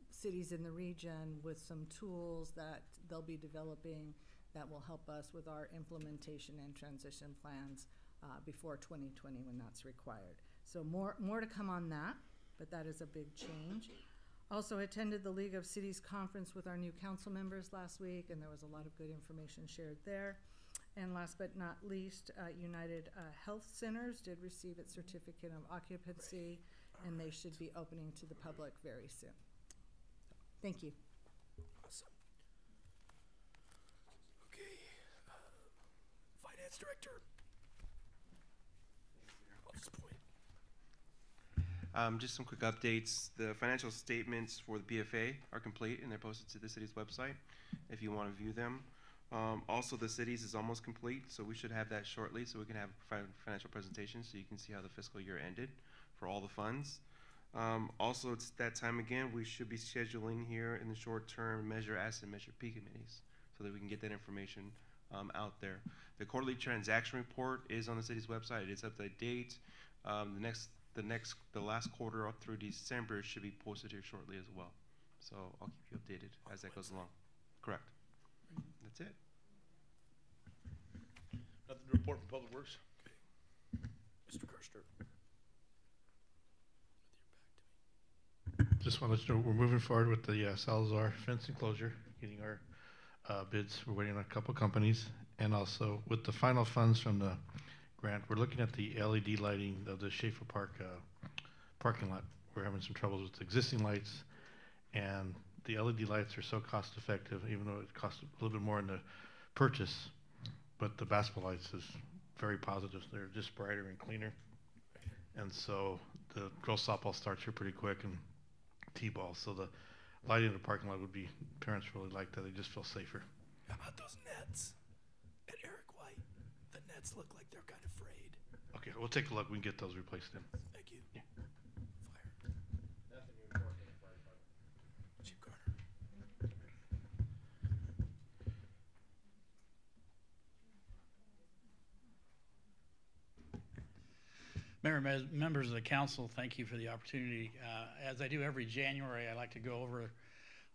cities in the region with some tools that they'll be developing that will help us with our implementation and transition plans before 2020 when that's required. So more to come on that, but that is a big change. Also attended the League of Cities conference with our new council members last week, and there was a lot of good information shared there. And last but not least, United Health Centers did receive its certificate of occupancy, and they should be opening to the public very soon. Thank you. Awesome. Okay. Finance Director. I'll just point. Just some quick updates. The financial statements for the PFA are complete and they're posted to the city's website if you want to view them. Also, the cities is almost complete, so we should have that shortly so we can have a financial presentation so you can see how the fiscal year ended for all the funds. Also, it's that time again, we should be scheduling here in the short term Measure S and Measure P committees so that we can get that information out there. The quarterly transaction report is on the city's website. It is up to date. The last quarter up through December should be posted here shortly as well. So I'll keep you updated as that goes along. Correct. That's it. Nothing to report from Public Works. Mr. Karster. Just want to let you know we're moving forward with the Salazar fence enclosure, getting our bids. We're waiting on a couple companies, and also with the final funds from the grant, we're looking at the LED lighting of the Schaefer Park parking lot. We're having some troubles with existing lights, and the LED lights are so cost effective, even though it costs a little bit more in the purchase, but the basketball lights is very positive. They're just brighter and cleaner. And so the girls softball starts here pretty quick, and T-ball. So the lighting in the parking lot would be, parents really like that. They just feel safer. How about those nets at Eric White? The nets look like they're kind of frayed. Okay, we'll take a look. We can get those replaced then. Thank you. Yeah. Fire. Nothing to report from the fire department. Chief Garner. Mayor, members of the council, thank you for the opportunity. As I do every January, I like to go over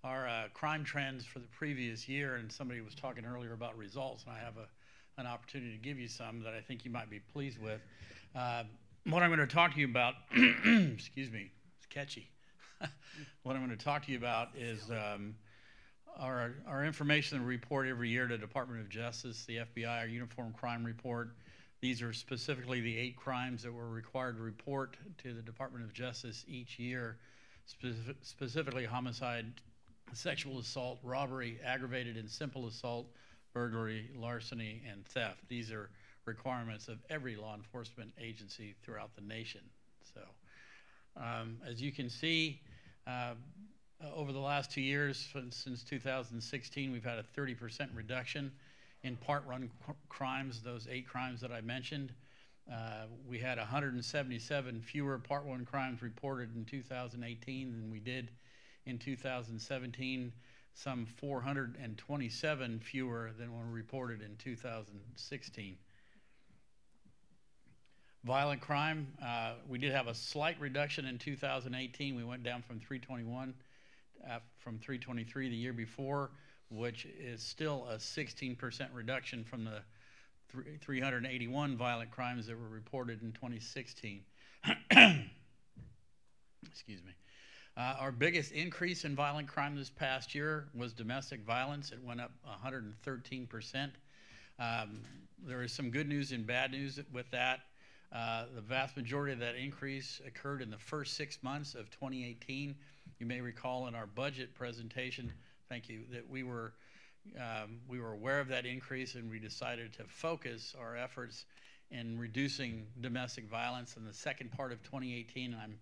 our crime trends for the previous year, and somebody was talking earlier about results, and I have an opportunity to give you some that I think you might be pleased with. What I'm going to talk to you about, excuse me, it's catchy. What I'm going to talk to you about is our information report every year to Department of Justice, the FBI, our Uniform Crime Report. These are specifically the 8 crimes that we're required to report to the Department of Justice each year, specifically homicide, sexual assault, robbery, aggravated and simple assault, burglary, larceny, and theft. These are requirements of every law enforcement agency throughout the nation. So, as you can see, over the last 2 years, since 2016, we've had a 30% reduction in part-run crimes, those 8 crimes that I mentioned. We had 177 fewer part-1 crimes reported in 2018 than we did in 2017, some 427 fewer than were reported in 2016. Violent crime, we did have a slight reduction in 2018. We went down from 321 from 323 the year before, which is still a 16% reduction from the 381 violent crimes that were reported in 2016. Excuse me. Our biggest increase in violent crime this past year was domestic violence. It went up 113%. There is some good news and bad news with that. The vast majority of that increase occurred in the first 6 months of 2018. You may recall in our budget presentation, thank you, that we were aware of that increase, and we decided to focus our efforts in reducing domestic violence in the second part of 2018. And I'm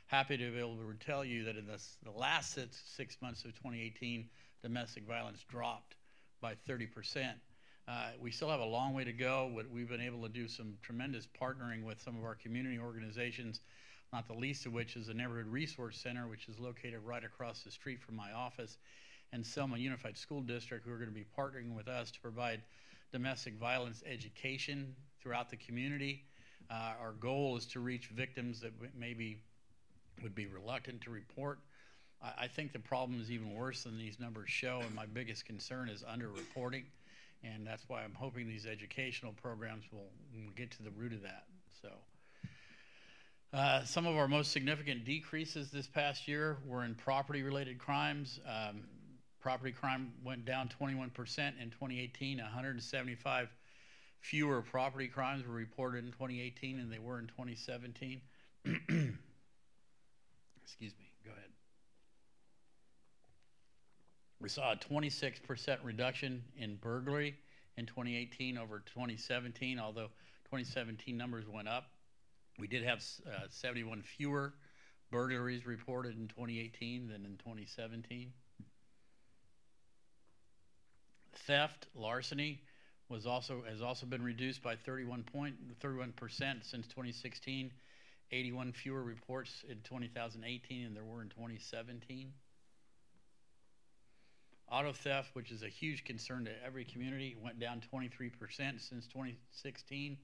happy to be able to tell you that in the last 6 months of 2018, domestic violence dropped by 30%. We still have a long way to go, but we've been able to do some tremendous partnering with some of our community organizations, not the least of which is the Neighborhood Resource Center, which is located right across the street from my office, and Selma Unified School District, who are going to be partnering with us to provide domestic violence education throughout the community. Our goal is to reach victims that maybe would be reluctant to report. I think the problem is even worse than these numbers show, and my biggest concern is underreporting, and that's why I'm hoping these educational programs will get to the root of that. So, some of our most significant decreases this past year were in property-related crimes. Property crime went down 21% in 2018. 175 fewer property crimes were reported in 2018 than they were in 2017. Excuse me, go ahead. We saw a 26% reduction in burglary in 2018 over 2017, although 2017 numbers went up. We did have 71 fewer burglaries reported in 2018 than in 2017. Theft, larceny has also been reduced by 31% since 2016. 81 fewer reports in 2018 than there were in 2017. Auto theft, which is a huge concern to every community, went down 23% since 2016.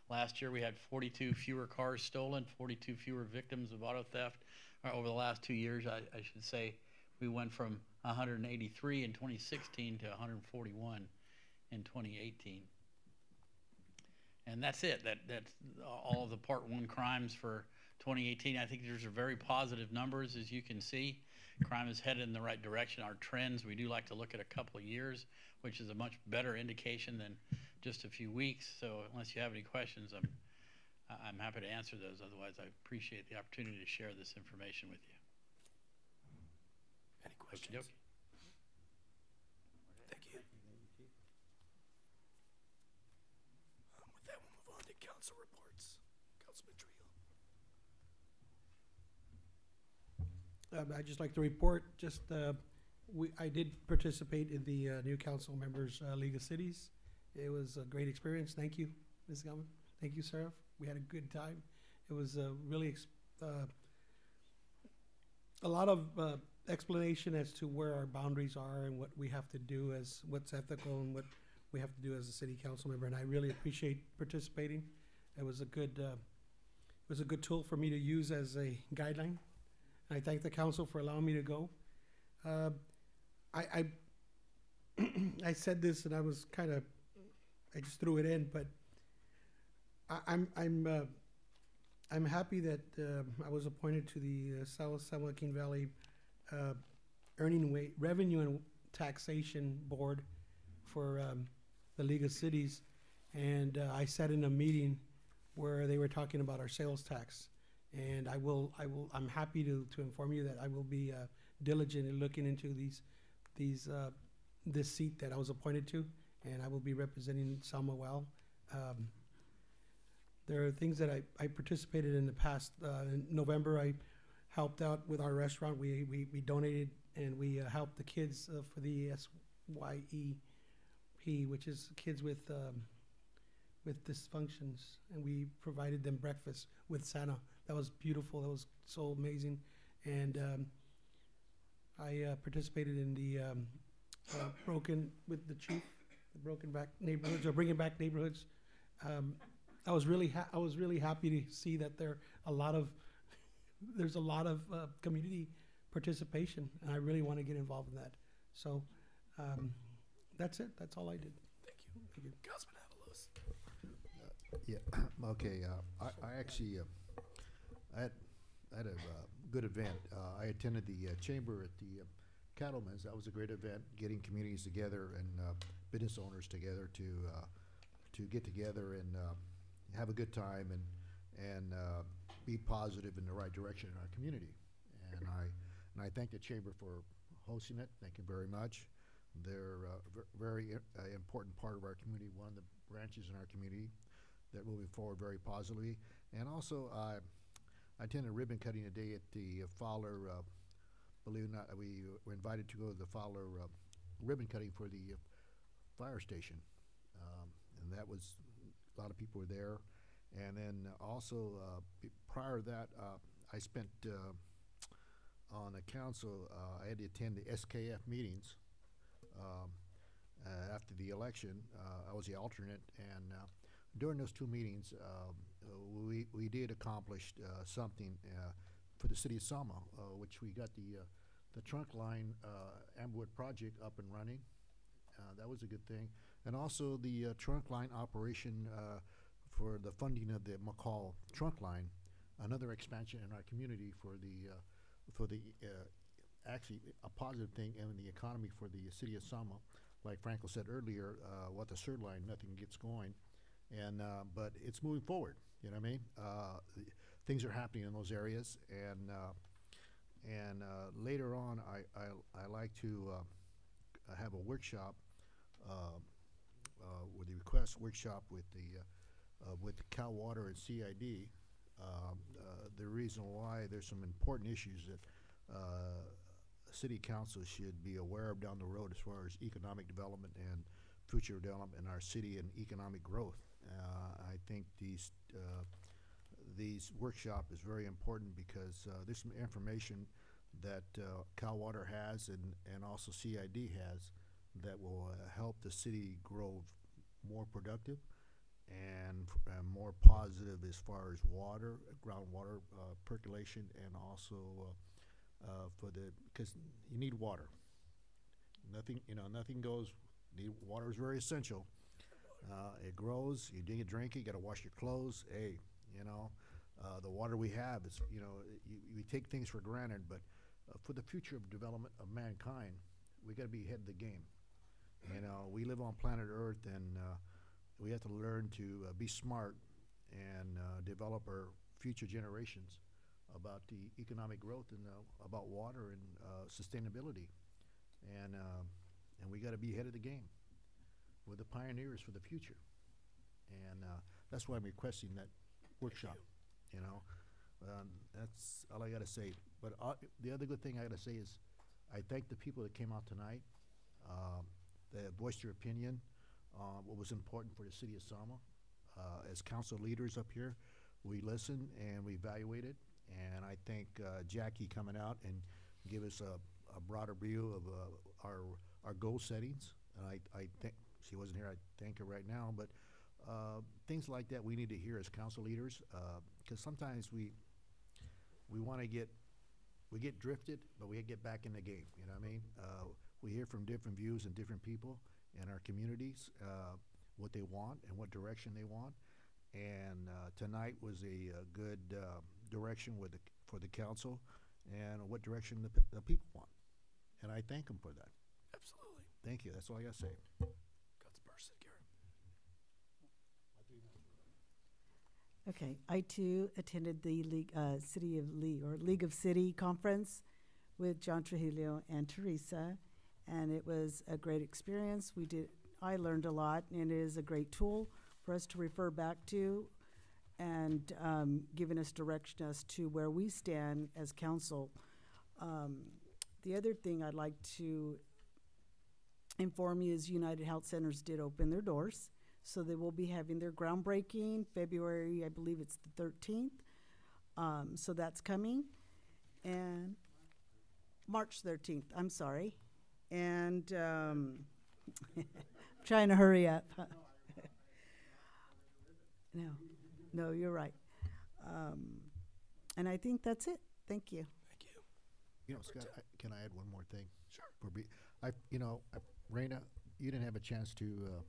Last year we had 42 fewer cars stolen, 42 fewer victims of auto theft. Over the last 2 years, I should say, we went from 183 in 2016 to 141 in 2018. And that's it. That's all of the Part 1 crimes for 2018. I think these are very positive numbers, as you can see. Crime is headed in the right direction. Our trends, we do like to look at a couple of years, which is a much better indication than just a few weeks. So unless you have any questions, I'm happy to answer those. Otherwise, I appreciate the opportunity to share this information with you. Any questions? Okey-dokey. Thank you. With that, we'll move on to council reports. Councilman Trio. I'd just like to report, I did participate in the new council members League of Cities. It was a great experience. Thank you, Ms. Gellman. Thank you, Sheriff. We had a good time. It was really a lot of explanation as to where our boundaries are and what we have to do as what's ethical and what we have to do as a city council member. And I really appreciate participating. It was a good tool for me to use as a guideline. And I thank the council for allowing me to go. I said this and I just threw it in, but I'm happy that I was appointed to the South San Joaquin Valley Revenue and Taxation Board for the League of Cities, and I sat in a meeting where they were talking about our sales tax, and I'm happy to inform you that I will be diligent in looking into this seat that I was appointed to, and I will be representing Selma well. There are things that I participated in the past. In November, I helped out with our restaurant. We donated and we helped the kids for the SYEP, which is kids with dysfunctions, and we provided them breakfast with Santa. That was beautiful. That was so amazing. And I participated in the with the chief, the broken back neighborhoods, or bringing back neighborhoods. I was really happy to see that there's a lot of community participation, and I really want to get involved in that. So that's it. That's all I did. Thank you. Councilman Avalos. Yeah. Okay. I actually I had a good event. I attended the chamber at the Cattlemen's. That was a great event, getting communities together and business owners together to get together and have a good time and be positive in the right direction in our community. And I thank the chamber for hosting it. Thank you very much. They're a very important part of our community, one of the branches in our community that moving forward very positively. And also, I attended a ribbon cutting today at the Fowler, believe it or not, we were invited to go to the Fowler ribbon cutting for the fire station. And that was, a lot of people were there. And then also, prior to that, I spent on the council, I had to attend the SKF meetings. After the election, I was the alternate, and during those two meetings, we did accomplish something for the city of Selma, which we got the trunk line Amberwood project up and running. That was a good thing, and also the trunk line operation for the funding of the McCall trunk line, another expansion in our community for the actually a positive thing in the economy for the city of Selma. Like Franco said earlier, what the third line, nothing gets going, and but it's moving forward. You know what I mean? Things are happening in those areas, and later on, I like to have a workshop with the request workshop with Cal Water and CID. The reason why there's some important issues that city council should be aware of down the road as far as economic development and future development in our city and economic growth. I think these workshop is very important because there's some information that Cal Water has and also CID has that will help the city grow more productive and more positive as far as water, groundwater percolation, and also because you need water. Nothing goes. Water is very essential. It grows. You need to drink it. You got to wash your clothes. Hey, the water we have is, we take things for granted, but for the future of development of mankind, we got to be ahead of the game. We live on planet Earth, and we have to learn to be smart and develop our future generations about the economic growth and about water and sustainability, and we got to be ahead of the game. We're the pioneers for the future, and that's why I'm requesting that workshop. That's all I got to say. But the other good thing I got to say is, I thank the people that came out tonight, that voiced their opinion on what was important for the city of Selma. As council leaders up here, we listen and we evaluated. And I thank Jackie coming out and give us a broader view of our goal settings. And I think she wasn't here. I thank her right now. But things like that we need to hear as council leaders, because sometimes we get drifted, but we get back in the game. You know what I mean? We hear from different views and different people in our communities, what they want and what direction they want. And tonight was a good direction for the council and what direction the people want. And I thank them for that. Absolutely. Thank you. That's all I got to say. Councilperson Garrett. Okay, I too attended the League of City conference with John Trujillo and Teresa, and it was a great experience. I learned a lot, and it is a great tool for us to refer back to, and giving us direction as to where we stand as council. The other thing I'd like to inform you is United Health Centers did open their doors. So they will be having their groundbreaking February, I believe it's the 13th. So that's coming. And March 13th, I'm sorry. And trying to hurry up. No, you're right. And I think that's it. Thank you. Thank you. Scott, can I add one more thing? Sure. Raina, you didn't have a chance to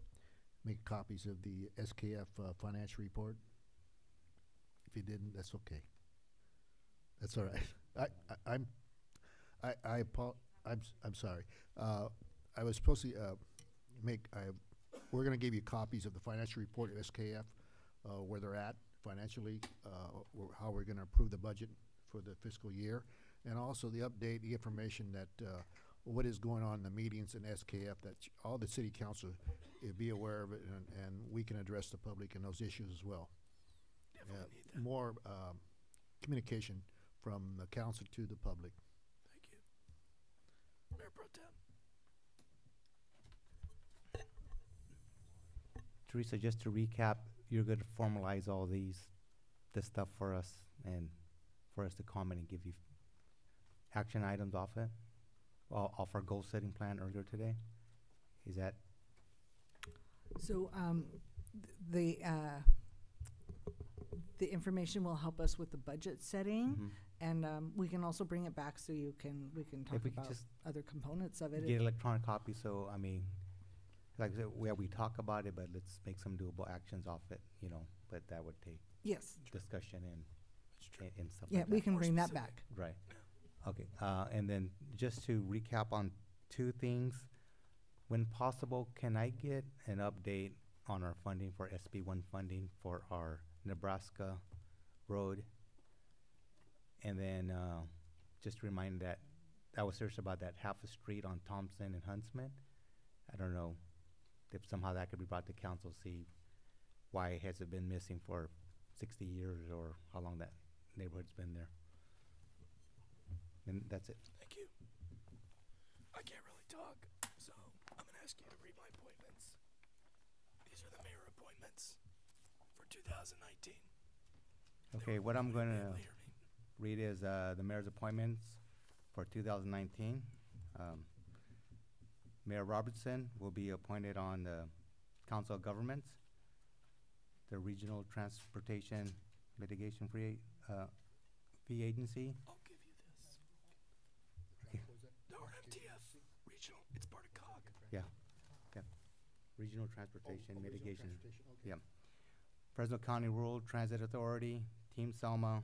make copies of the SKF financial report. If you didn't, that's okay. That's all right. I'm sorry. I was supposed to we're going to give you copies of the financial report of SKF, where they're at financially, how we're going to approve the budget for the fiscal year, and also the update, the information that what is going on in the meetings in SKF, that all the city council be aware of it, and we can address the public in those issues as well. Definitely need that. More communication from the council to the public. Thank you. Mayor Pro Tem. Teresa, just to recap, you're going to formalize all this stuff for us and for us to comment and give you action items off it, off our goal setting plan earlier today? Is that? So the information will help us with the budget setting, and we can also bring it back so we can talk If we could about just other components of it. get electronic copy, so I mean, like I said, we talk about it, but let's make some doable actions off it, you know. But that would take discussion and stuff. Yeah, like we that. can bring that back. Right. Okay. And then just to recap on two things, when possible, can I get an update on our funding for SB1 funding for our Nebraska road? And then just remind that I was serious about that half a street on Thompson and Huntsman. I don't know if somehow that could be brought to council, see why has it been missing for 60 years or how long that neighborhood's been there. And that's it. Thank you. I can't really talk, so I'm going to ask you to read my appointments. These are the mayor appointments for 2019. Okay, what I'm going to read is the mayor's appointments for 2019. Mayor Robertson will be appointed on the Council of Governments, the Regional Transportation Mitigation Fee Agency. I'll give you this. The RMTF regional, it's part of COG. Yeah. Regional Transportation Mitigation. Yeah. Fresno County Rural Transit Authority, Team Selma,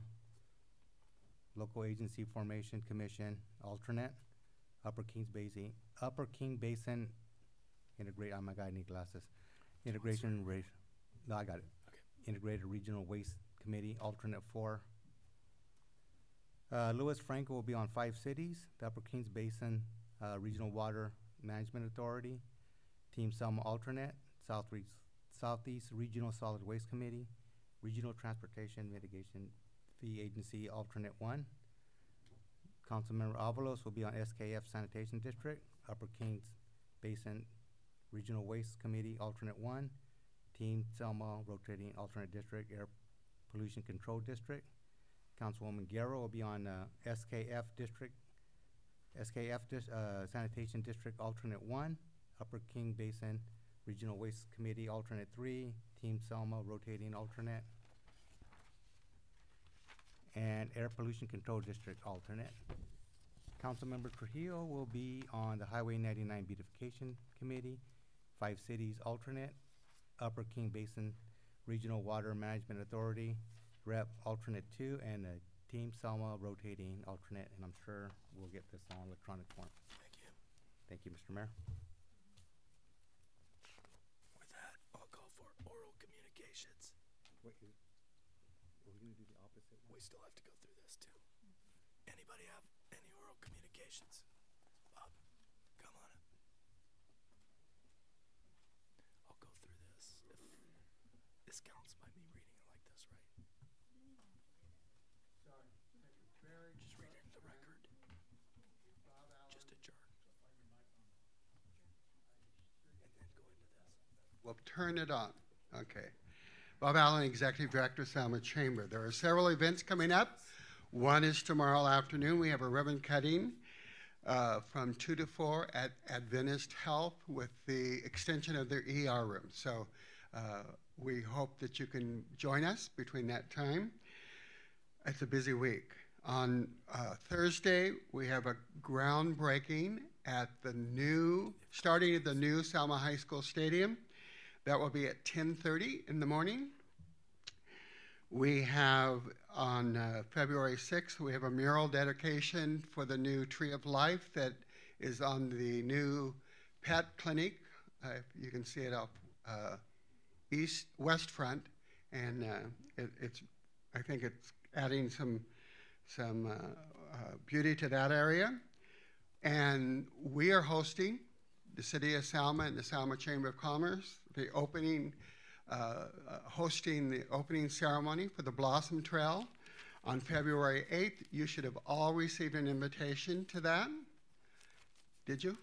Local Agency Formation Commission, alternate, Upper King Basin Integrate, oh my God, I need glasses. Integration rate, no, I got it. Okay. Integrated Regional Waste Committee, alternate 4. Louis Franco will be on 5 cities, the Upper Kings Basin Regional Water Management Authority, Team Selma alternate, Southeast Regional Solid Waste Committee, Regional Transportation Mitigation Fee Agency alternate 1. Councilmember Avalos will be on SKF Sanitation District, Upper Kings Basin Regional Waste Committee alternate 1. Team Selma rotating alternate district, Air Pollution Control District. Councilwoman Guerrero will be on SKF Sanitation District alternate 1. Upper King Basin Regional Waste Committee alternate 3. Team Selma rotating alternate. And Air Pollution Control District alternate. Councilmember Trujillo will be on the Highway 99 Beautification Committee, 5 cities alternate. Upper King Basin Regional Water Management Authority, Rep alternate 2, and a Team Selma rotating alternate, and I'm sure we'll get this on electronic form. Thank you. Thank you, Mr. Mayor. With that, I'll call for oral communications. Wait, are we gonna do the opposite one? We still have to go through this too. Anybody have any oral communications? Bob, come on up. I'll go through this. If this counts by me reading it like this, right? Sorry. Just read it into the record. Just adjourn. And then go into this. We'll turn it on. Okay. Bob Allen, Executive Director, Selma Chamber. There are several events coming up. One is tomorrow afternoon. We have a ribbon cutting from 2 to 4 at Adventist Health with the extension of their ER room. So we hope that you can join us between that time. It's a busy week. On Thursday, we have a groundbreaking at starting at the new Selma High School Stadium. That will be at 10:30 in the morning. We have on February 6th, we have a mural dedication for the new Tree of Life that is on the new pet clinic. You can see it up west front, and I think it's adding some beauty to that area. And we are hosting, the City of Selma and the Selma Chamber of Commerce, hosting the opening ceremony for the Blossom Trail on February 8th. You should have all received an invitation to that. Did you?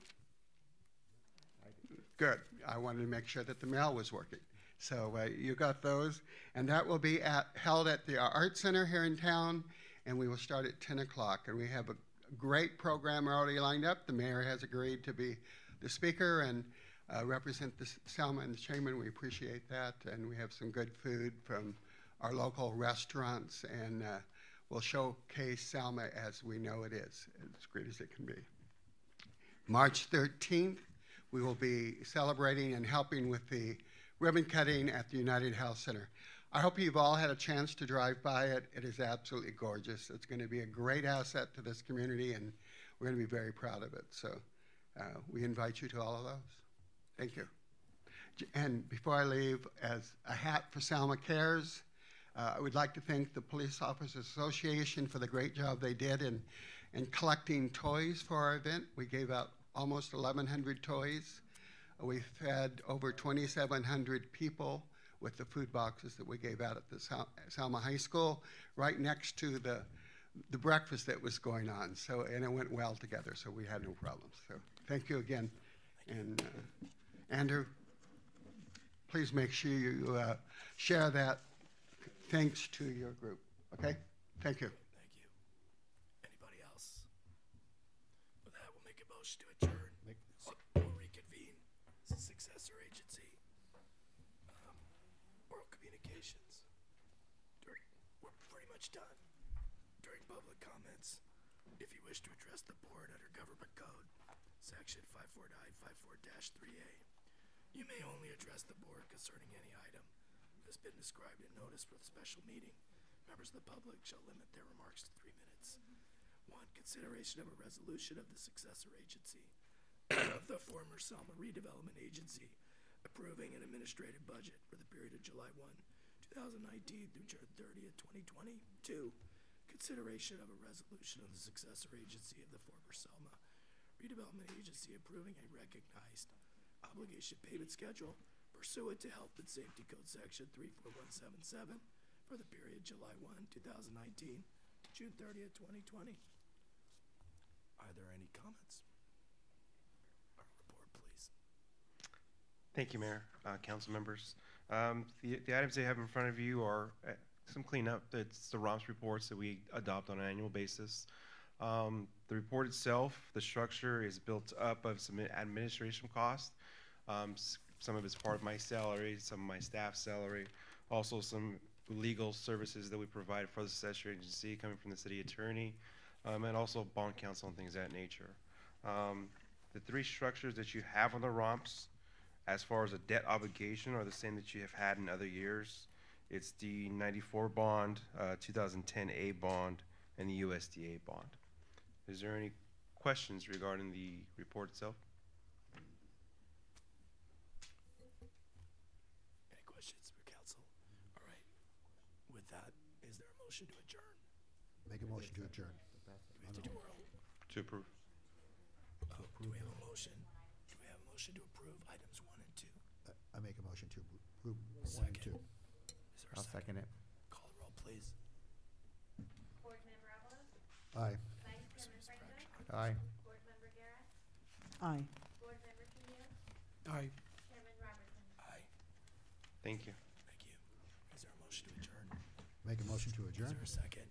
Good. I wanted to make sure that the mail was working. So you got those. And that will be held at the Art Center here in town, and we will start at 10 o'clock. And we have a great program already lined up. The mayor has agreed to be the speaker and represent the Selma and the Chamber, and we appreciate that. And we have some good food from our local restaurants, and we'll showcase Selma as we know it is, as great as it can be. March 13th, we will be celebrating and helping with the ribbon cutting at the United Health Center. I hope you've all had a chance to drive by it. It is absolutely gorgeous. It's going to be a great asset to this community, and we're going to be very proud of it. So we invite you to all of those. Thank you. And before I leave, as a hat for Selma Cares, I would like to thank the Police Officers Association for the great job they did in collecting toys for our event. We gave out almost 1,100 toys. We fed over 2,700 people with the food boxes that we gave out at the Selma High School, right next to the breakfast that was going on. So, and it went well together, so we had no problems. So thank you again. And Andrew, please make sure you share that thanks to your group, okay? Thank you. Thank you. Anybody else? With that, we'll make a motion to adjourn. We'll reconvene. It's a successor agency. Oral communications. We're pretty much done. During public comments, if you wish to address the board under Government Code, Section 54-3A, you may only address the board concerning any item that has been described in notice for the special meeting. Members of the public shall limit their remarks to 3 minutes. 1, consideration of a resolution of the successor agency of the former Selma Redevelopment Agency approving an administrative budget for the period of July 1, 2019 through June 30th, 2020. 2, consideration of a resolution of the successor agency of the former Selma Redevelopment Agency approving a recognized obligation payment schedule pursuant to Health and Safety Code Section 34177 for the period July 1, 2019 to June 30th, 2020. Are there any comments? Report, please. Thank you, Mayor, council members. The items they have in front of you are some cleanup. It's the ROMS reports that we adopt on an annual basis. The report itself, the structure is built up of some administration costs. Some of it's part of my salary, some of my staff's salary, also some legal services that we provide for the successor agency coming from the city attorney, and also bond counsel and things of that nature. The 3 structures that you have on the ROMPS, as far as a debt obligation, are the same that you have had in other years. It's the 94 bond, 2010 A bond, and the USDA bond. Is there any questions regarding the report itself? Any questions for council? All right. With that, is there a motion to adjourn? Make a motion to adjourn. Do we have to do oral? To approve. Do we have a motion? Do we have a motion to approve items 1 and 2? I make a motion to approve 1 and 2. Is there a I'll second it. Call the roll, please. Board Member Avalos? Aye. Vice Chairman Franco? Aye. Board Member Guerra? Aye. Board Member Trujillo? Aye. Chairman Robertson? Aye. Thank you. Thank you. Is there a motion to adjourn? Make a motion to Is adjourn. there a second?